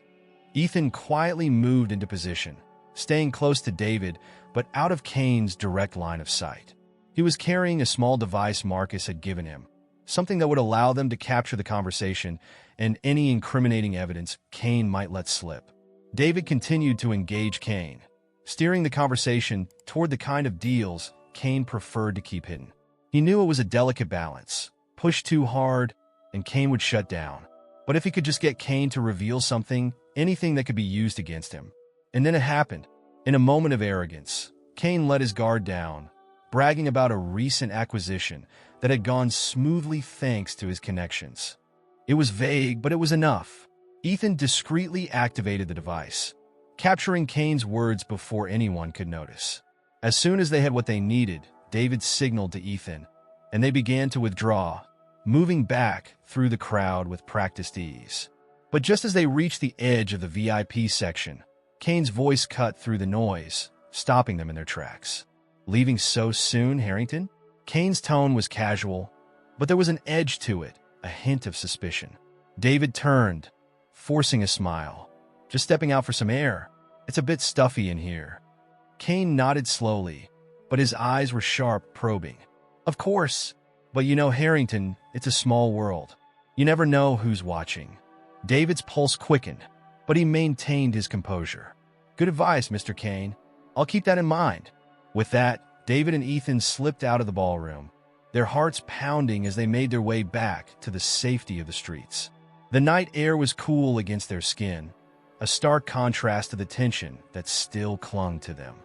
Ethan quietly moved into position, staying close to David, but out of Cain's direct line of sight. He was carrying a small device Marcus had given him, something that would allow them to capture the conversation and any incriminating evidence Cain might let slip. David continued to engage Cain, steering the conversation toward the kind of deals Cain preferred to keep hidden. He knew it was a delicate balance. Push too hard, and Cain would shut down. But if he could just get Cain to reveal something, anything that could be used against him. And then it happened. In a moment of arrogance, Cain let his guard down, bragging about a recent acquisition that had gone smoothly thanks to his connections. It was vague, but it was enough. Ethan discreetly activated the device, capturing Cain's words before anyone could notice. As soon as they had what they needed, David signaled to Ethan, and they began to withdraw, moving back through the crowd with practiced ease. But just as they reached the edge of the VIP section, Kane's voice cut through the noise, stopping them in their tracks. "Leaving so soon, Harrington?" Kane's tone was casual, but there was an edge to it, a hint of suspicion. David turned, forcing a smile. "Just stepping out for some air. It's a bit stuffy in here." Kane nodded slowly, but his eyes were sharp, probing. "Of course, but you know, Harrington, it's a small world. You never know who's watching." David's pulse quickened, but he maintained his composure. "Good advice, Mr. Kane. I'll keep that in mind." With that, David and Ethan slipped out of the ballroom, their hearts pounding as they made their way back to the safety of the streets. The night air was cool against their skin, a stark contrast to the tension that still clung to them.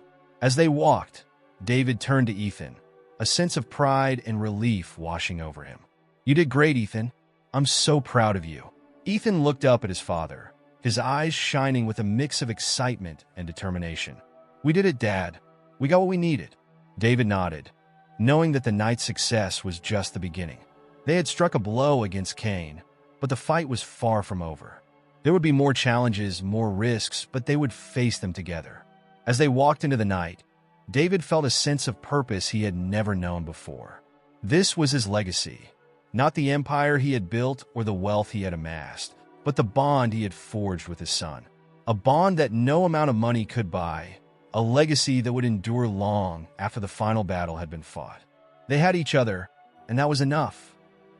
As they walked, David turned to Ethan, a sense of pride and relief washing over him. "You did great, Ethan. I'm so proud of you." Ethan looked up at his father, his eyes shining with a mix of excitement and determination. "We did it, Dad. We got what we needed." David nodded, knowing that the night's success was just the beginning. They had struck a blow against Kane, but the fight was far from over. There would be more challenges, more risks, but they would face them together. As they walked into the night, David felt a sense of purpose he had never known before. This was his legacy, not the empire he had built or the wealth he had amassed, but the bond he had forged with his son. A bond that no amount of money could buy, a legacy that would endure long after the final battle had been fought. They had each other, and that was enough.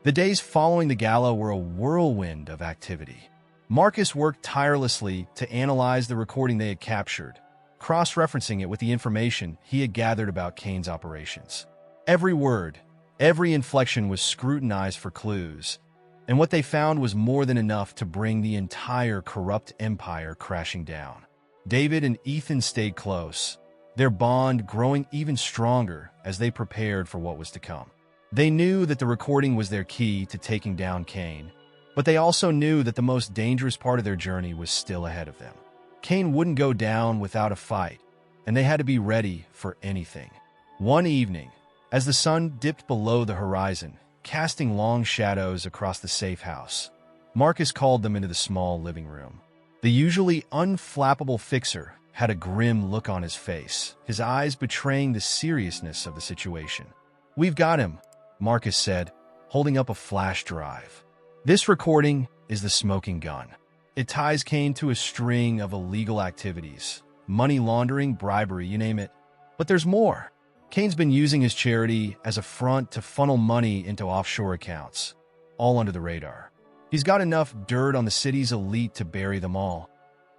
The days following the gala were a whirlwind of activity. Marcus worked tirelessly to analyze the recording they had captured, cross-referencing it with the information he had gathered about Kane's operations. Every word, every inflection was scrutinized for clues, and what they found was more than enough to bring the entire corrupt empire crashing down. David and Ethan stayed close, their bond growing even stronger as they prepared for what was to come. They knew that the recording was their key to taking down Kane, but they also knew that the most dangerous part of their journey was still ahead of them. Kane wouldn't go down without a fight, and they had to be ready for anything. One evening, as the sun dipped below the horizon, casting long shadows across the safe house, Marcus called them into the small living room. The usually unflappable fixer had a grim look on his face, his eyes betraying the seriousness of the situation. "We've got him," Marcus said, holding up a flash drive. "This recording is the smoking gun. It ties Kane to a string of illegal activities, money laundering, bribery, you name it. But there's more. Kane's been using his charity as a front to funnel money into offshore accounts, all under the radar. He's got enough dirt on the city's elite to bury them all,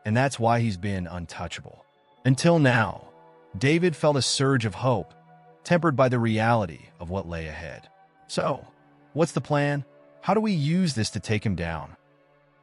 and that's why he's been untouchable. Until now." David felt a surge of hope, tempered by the reality of what lay ahead. "So, what's the plan? How do we use this to take him down?"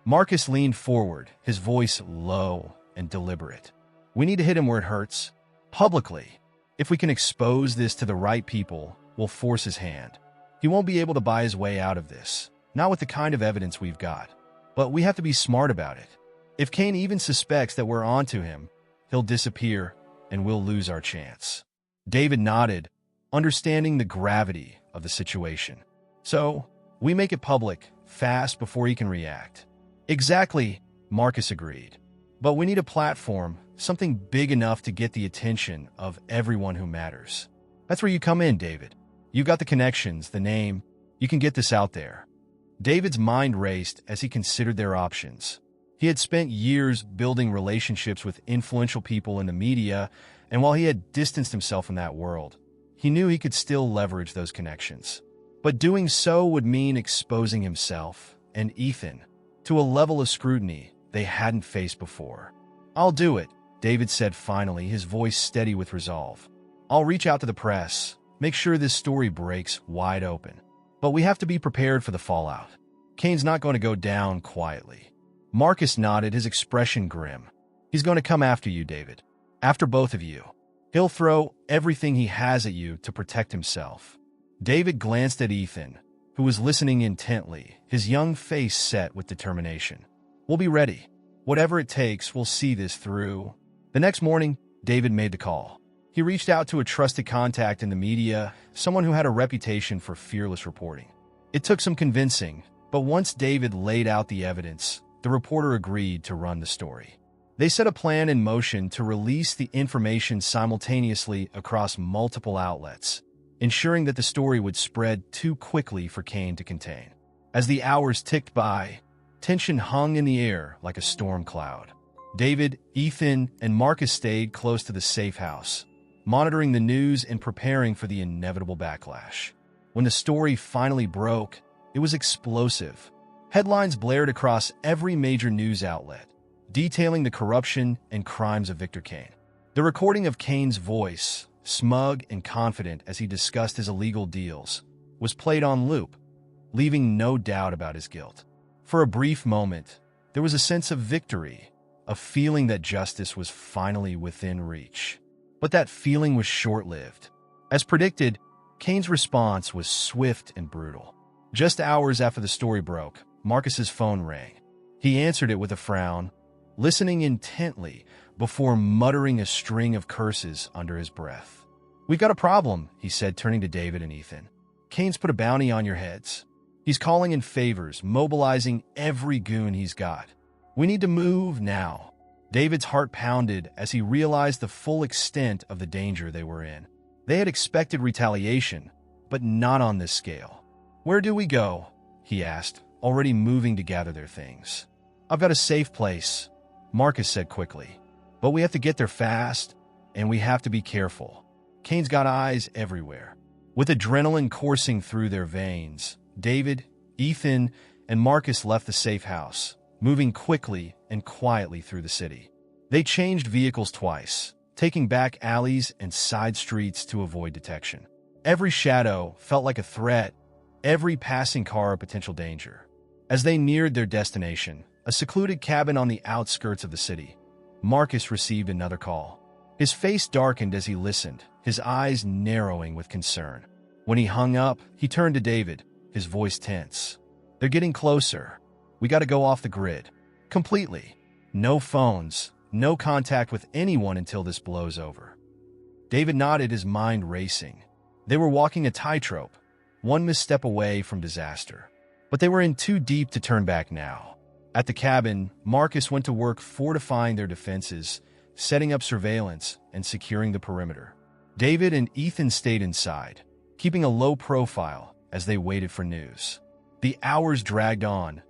Marcus leaned forward, his voice low and deliberate. "We need to hit him where it hurts, publicly. If we can expose this to the right people, we'll force his hand. He won't be able to buy his way out of this, not with the kind of evidence we've got. But we have to be smart about it. If Kane even suspects that we're onto him, he'll disappear and we'll lose our chance." David nodded, understanding the gravity of the situation. "So, we make it public, fast before he can react." "Exactly," Marcus agreed. "But we need a platform, something big enough to get the attention of everyone who matters." "That's where you come in, David. You've got the connections, the name. You can get this out there." David's mind raced as he considered their options. He had spent years building relationships with influential people in the media, and while he had distanced himself from that world, he knew he could still leverage those connections. But doing so would mean exposing himself and Ethan to a level of scrutiny they hadn't faced before. "I'll do it," David said finally, his voice steady with resolve. "I'll reach out to the press, make sure this story breaks wide open. But we have to be prepared for the fallout. Kane's not going to go down quietly." Marcus nodded, his expression grim. "He's going to come after you, David. After both of you. He'll throw everything he has at you to protect himself." David glanced at Ethan, who was listening intently, his young face set with determination. "We'll be ready. Whatever it takes, we'll see this through." The next morning, David made the call. He reached out to a trusted contact in the media, someone who had a reputation for fearless reporting. It took some convincing, but once David laid out the evidence, the reporter agreed to run the story. They set a plan in motion to release the information simultaneously across multiple outlets, ensuring that the story would spread too quickly for Kane to contain. As the hours ticked by, tension hung in the air like a storm cloud. David, Ethan, and Marcus stayed close to the safe house, monitoring the news and preparing for the inevitable backlash. When the story finally broke, it was explosive. Headlines blared across every major news outlet, detailing the corruption and crimes of Victor Kane. The recording of Kane's voice, smug and confident as he discussed his illegal deals, was played on loop, leaving no doubt about his guilt. For a brief moment, there was a sense of victory, a feeling that justice was finally within reach. But that feeling was short-lived. As predicted, Kane's response was swift and brutal. Just hours after the story broke, Marcus's phone rang. He answered it with a frown, listening intently before muttering a string of curses under his breath. "We've got a problem," he said, turning to David and Ethan. "Kane's put a bounty on your heads. He's calling in favors, mobilizing every goon he's got. We need to move now." David's heart pounded as he realized the full extent of the danger they were in. They had expected retaliation, but not on this scale. "Where do we go?" he asked, already moving to gather their things. "I've got a safe place," Marcus said quickly. "But we have to get there fast, and we have to be careful." Kane's got eyes everywhere. With adrenaline coursing through their veins, David, Ethan, and Marcus left the safe house, moving quickly and quietly through the city. They changed vehicles twice, taking back alleys and side streets to avoid detection. Every shadow felt like a threat, every passing car a potential danger. As they neared their destination, a secluded cabin on the outskirts of the city, Marcus received another call. His face darkened as he listened, his eyes narrowing with concern. When he hung up, he turned to David, his voice tense. "They're getting closer. We got to go off the grid. Completely. No phones, no contact with anyone until this blows over." David nodded, his mind racing. They were walking a tightrope, one misstep away from disaster. But they were in too deep to turn back now. At the cabin, Marcus went to work fortifying their defenses, setting up surveillance, and securing the perimeter. David and Ethan stayed inside, keeping a low profile as they waited for news. The hours dragged on,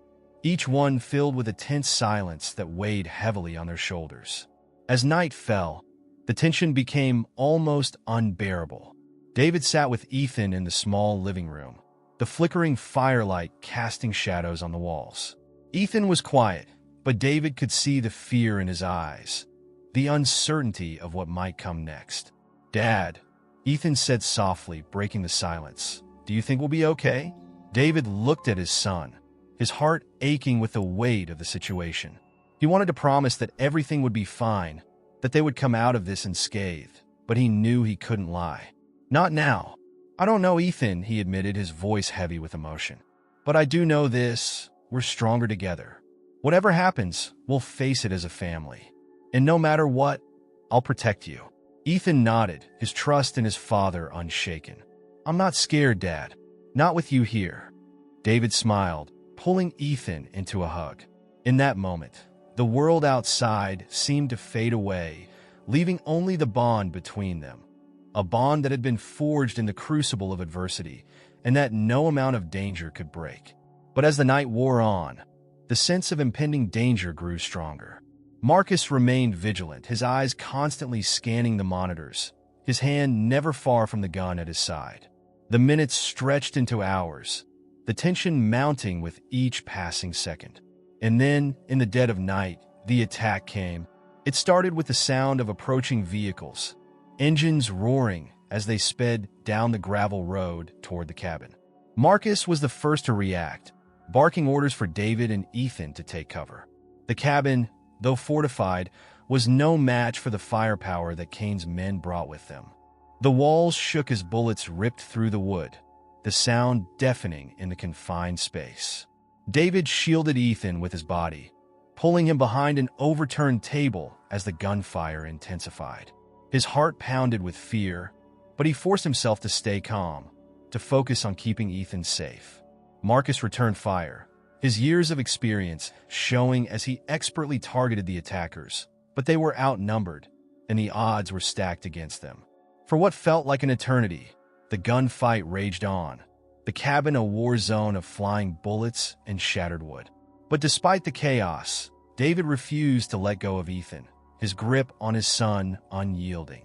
each one filled with a tense silence that weighed heavily on their shoulders. As night fell, the tension became almost unbearable. David sat with Ethan in the small living room, the flickering firelight casting shadows on the walls. Ethan was quiet, but David could see the fear in his eyes, the uncertainty of what might come next. "Dad," Ethan said softly, breaking the silence, "do you think we'll be okay?" David looked at his son, his heart aching with the weight of the situation. He wanted to promise that everything would be fine, that they would come out of this unscathed, but he knew he couldn't lie. "Not now. I don't know, Ethan," he admitted, his voice heavy with emotion. "But I do know this. We're stronger together. Whatever happens, we'll face it as a family. And no matter what, I'll protect you." Ethan nodded, his trust in his father unshaken. "I'm not scared, Dad. Not with you here." David smiled, pulling Ethan into a hug. In that moment, the world outside seemed to fade away, leaving only the bond between them. A bond that had been forged in the crucible of adversity, and that no amount of danger could break. But as the night wore on, the sense of impending danger grew stronger. Marcus remained vigilant, his eyes constantly scanning the monitors, his hand never far from the gun at his side. The minutes stretched into hours, the tension mounting with each passing second. And then, in the dead of night, the attack came. It started with the sound of approaching vehicles, engines roaring as they sped down the gravel road toward the cabin. Marcus was the first to react, barking orders for David and Ethan to take cover. The cabin, though fortified, was no match for the firepower that Kane's men brought with them. The walls shook as bullets ripped through the wood, the sound deafening in the confined space. David shielded Ethan with his body, pulling him behind an overturned table as the gunfire intensified. His heart pounded with fear, but he forced himself to stay calm, to focus on keeping Ethan safe. Marcus returned fire, his years of experience showing as he expertly targeted the attackers. But they were outnumbered, and the odds were stacked against them. For what felt like an eternity, the gunfight raged on, the cabin a war zone of flying bullets and shattered wood. But despite the chaos, David refused to let go of Ethan, his grip on his son unyielding.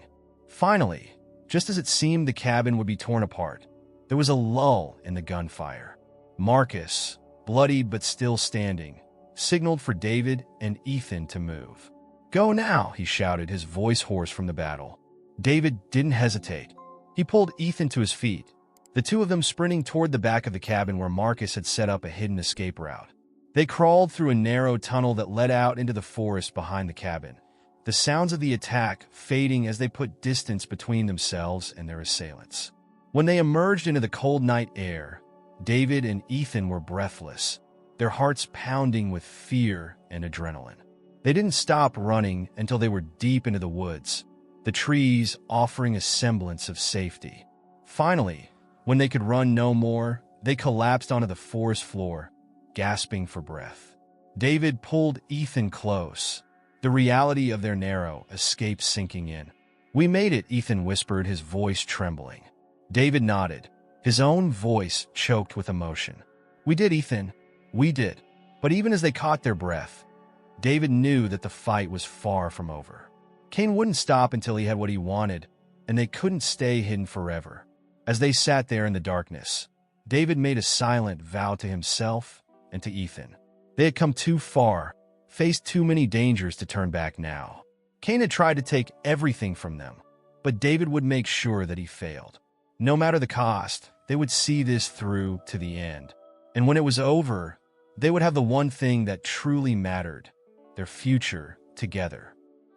Finally, just as it seemed the cabin would be torn apart, there was a lull in the gunfire. Marcus, bloodied but still standing, signaled for David and Ethan to move. "Go now," he shouted, his voice hoarse from the battle. David didn't hesitate. He pulled Ethan to his feet, the two of them sprinting toward the back of the cabin where Marcus had set up a hidden escape route. They crawled through a narrow tunnel that led out into the forest behind the cabin, the sounds of the attack fading as they put distance between themselves and their assailants. When they emerged into the cold night air, David and Ethan were breathless, their hearts pounding with fear and adrenaline. They didn't stop running until they were deep into the woods, the trees offering a semblance of safety. Finally, when they could run no more, they collapsed onto the forest floor, gasping for breath. David pulled Ethan close, the reality of their narrow escape sinking in. "We made it," Ethan whispered, his voice trembling. David nodded, his own voice choked with emotion. "We did, Ethan. We did." But even as they caught their breath, David knew that the fight was far from over. Cain wouldn't stop until he had what he wanted, and they couldn't stay hidden forever. As they sat there in the darkness, David made a silent vow to himself and to Ethan. They had come too far, faced too many dangers to turn back now. Cain had tried to take everything from them, but David would make sure that he failed. No matter the cost, they would see this through to the end. And when it was over, they would have the one thing that truly mattered, their future together.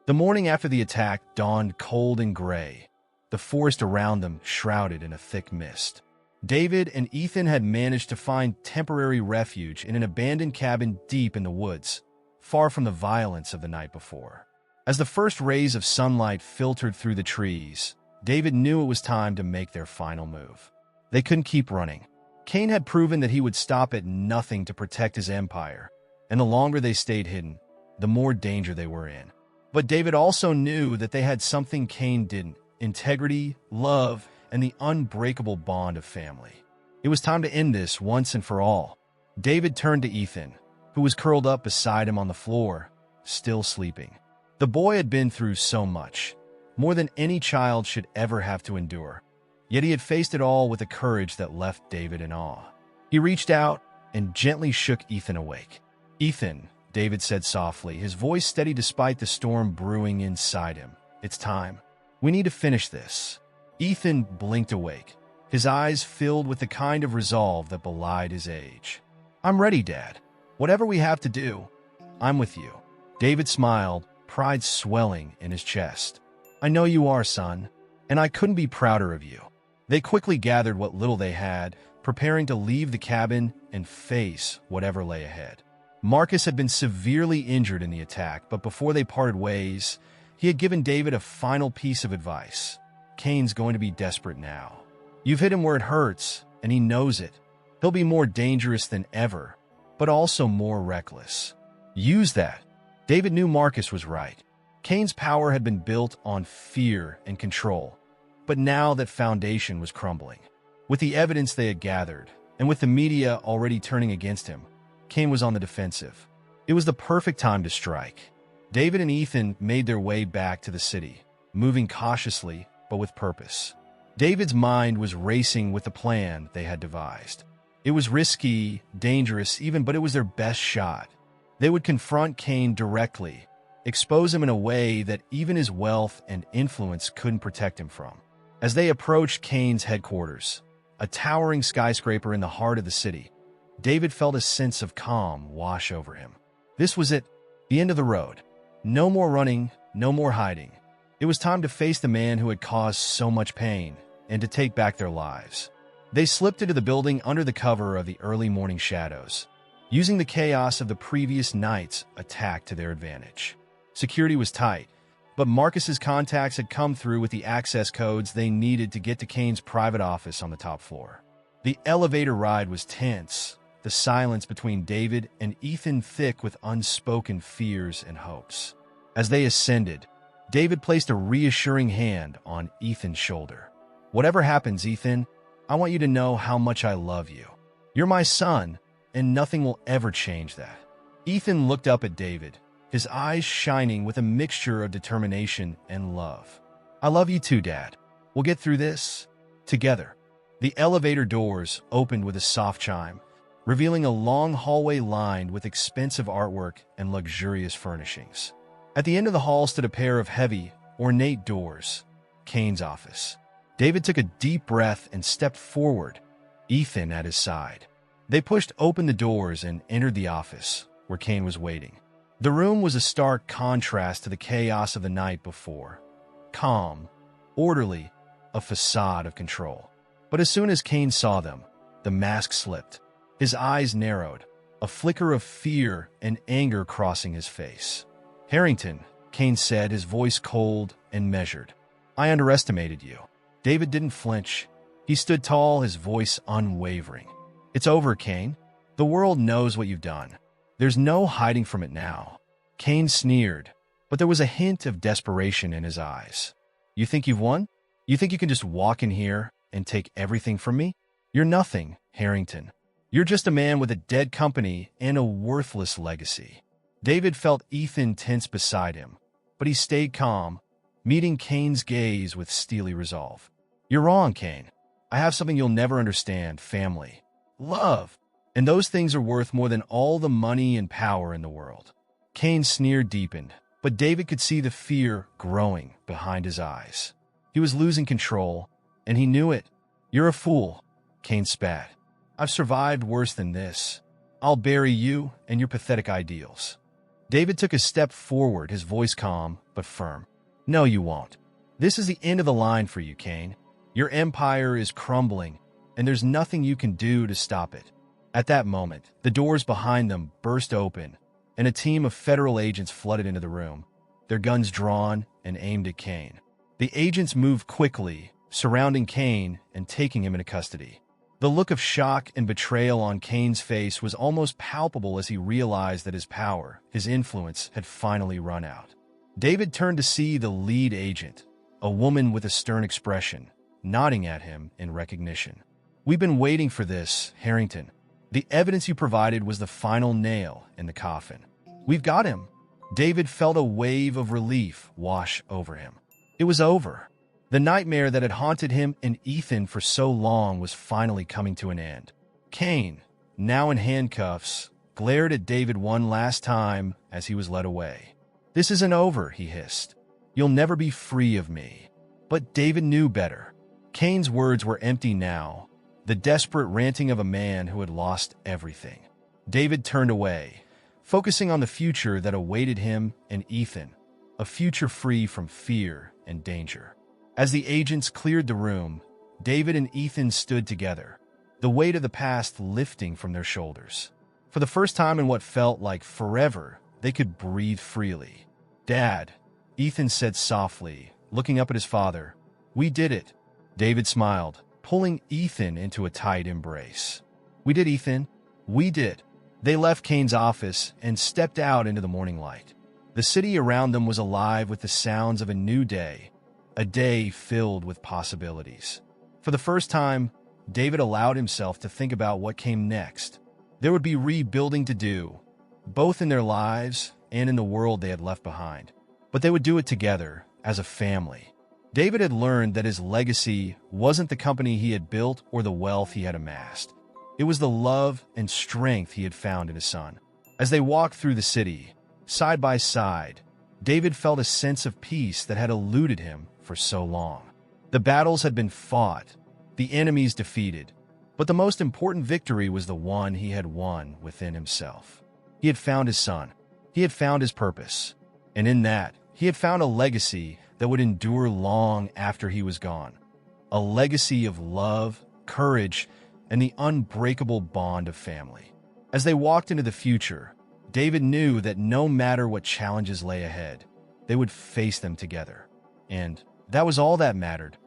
The morning after the attack dawned cold and gray, the forest around them shrouded in a thick mist. David and Ethan had managed to find temporary refuge in an abandoned cabin deep in the woods, far from the violence of the night before. As the first rays of sunlight filtered through the trees, David knew it was time to make their final move. They couldn't keep running. Cain had proven that he would stop at nothing to protect his empire, and the longer they stayed hidden, the more danger they were in. But David also knew that they had something Cain didn't: integrity, love, and the unbreakable bond of family. It was time to end this once and for all. David turned to Ethan, who was curled up beside him on the floor, still sleeping. The boy had been through so much, more than any child should ever have to endure. Yet he had faced it all with a courage that left David in awe. He reached out and gently shook Ethan awake. "Ethan," David said softly, his voice steady despite the storm brewing inside him. "It's time. We need to finish this." Ethan blinked awake, his eyes filled with the kind of resolve that belied his age. "I'm ready, Dad. Whatever we have to do, I'm with you." David smiled, pride swelling in his chest. "I know you are, son, and I couldn't be prouder of you." They quickly gathered what little they had, preparing to leave the cabin and face whatever lay ahead. Marcus had been severely injured in the attack, but before they parted ways, he had given David a final piece of advice. "Cain's going to be desperate now. You've hit him where it hurts, and he knows it. He'll be more dangerous than ever, but also more reckless. Use that." David knew Marcus was right. Cain's power had been built on fear and control, but now that foundation was crumbling. With the evidence they had gathered, and with the media already turning against him, Cain was on the defensive. It was the perfect time to strike. David and Ethan made their way back to the city, moving cautiously but with purpose. David's mind was racing with the plan they had devised. It was risky, dangerous even, but it was their best shot. They would confront Cain directly, expose him in a way that even his wealth and influence couldn't protect him from. As they approached Cain's headquarters, a towering skyscraper in the heart of the city, David felt a sense of calm wash over him. This was it, the end of the road. No more running, no more hiding. It was time to face the man who had caused so much pain and to take back their lives. They slipped into the building under the cover of the early morning shadows, using the chaos of the previous night's attack to their advantage. Security was tight, but Marcus's contacts had come through with the access codes they needed to get to Cain's private office on the top floor. The elevator ride was tense, the silence between David and Ethan thick with unspoken fears and hopes. As they ascended, David placed a reassuring hand on Ethan's shoulder. "Whatever happens, Ethan, I want you to know how much I love you. You're my son, and nothing will ever change that." Ethan looked up at David, his eyes shining with a mixture of determination and love. "I love you too, Dad. We'll get through this together." The elevator doors opened with a soft chime, revealing a long hallway lined with expensive artwork and luxurious furnishings. At the end of the hall stood a pair of heavy, ornate doors, Kane's office. David took a deep breath and stepped forward, Ethan at his side. They pushed open the doors and entered the office, where Kane was waiting. The room was a stark contrast to the chaos of the night before. Calm, orderly, a facade of control. But as soon as Kane saw them, the mask slipped. His eyes narrowed, a flicker of fear and anger crossing his face. "Harrington," Kane said, his voice cold and measured. "I underestimated you." David didn't flinch. He stood tall, his voice unwavering. "It's over, Kane. The world knows what you've done. There's no hiding from it now." Kane sneered, but there was a hint of desperation in his eyes. "You think you've won? You think you can just walk in here and take everything from me? You're nothing, Harrington. You're just a man with a dead company and a worthless legacy." David felt Ethan tense beside him, but he stayed calm, meeting Kane's gaze with steely resolve. "You're wrong, Kane. I have something you'll never understand: family, love, and those things are worth more than all the money and power in the world." Kane's sneer deepened, but David could see the fear growing behind his eyes. He was losing control, and he knew it. "You're a fool," Kane spat. "I've survived worse than this. I'll bury you and your pathetic ideals." David took a step forward, his voice calm but firm. "No, you won't. This is the end of the line for you, Kane. Your empire is crumbling, and there's nothing you can do to stop it." At that moment, the doors behind them burst open, and a team of federal agents flooded into the room, their guns drawn and aimed at Kane. The agents moved quickly, surrounding Kane and taking him into custody. The look of shock and betrayal on Kane's face was almost palpable as he realized that his power, his influence, had finally run out. David turned to see the lead agent, a woman with a stern expression, nodding at him in recognition. "We've been waiting for this, Harrington. The evidence you provided was the final nail in the coffin. We've got him." David felt a wave of relief wash over him. It was over. The nightmare that had haunted him and Ethan for so long was finally coming to an end. Kane, now in handcuffs, glared at David one last time as he was led away. "This isn't over," he hissed. "You'll never be free of me." But David knew better. Kane's words were empty now, the desperate ranting of a man who had lost everything. David turned away, focusing on the future that awaited him and Ethan, a future free from fear and danger. As the agents cleared the room, David and Ethan stood together, the weight of the past lifting from their shoulders. For the first time in what felt like forever, they could breathe freely. "Dad," Ethan said softly, looking up at his father. "We did it." David smiled, pulling Ethan into a tight embrace. "We did, Ethan. We did." They left Kane's office and stepped out into the morning light. The city around them was alive with the sounds of a new day, a day filled with possibilities. For the first time, David allowed himself to think about what came next. There would be rebuilding to do, both in their lives and in the world they had left behind. But they would do it together, as a family. David had learned that his legacy wasn't the company he had built or the wealth he had amassed. It was the love and strength he had found in his son. As they walked through the city, side by side, David felt a sense of peace that had eluded him for so long. The battles had been fought, the enemies defeated, but the most important victory was the one he had won within himself. He had found his son. He had found his purpose. And in that, he had found a legacy that would endure long after he was gone. A legacy of love, courage, and the unbreakable bond of family. As they walked into the future, David knew that no matter what challenges lay ahead, they would face them together. And that was all that mattered.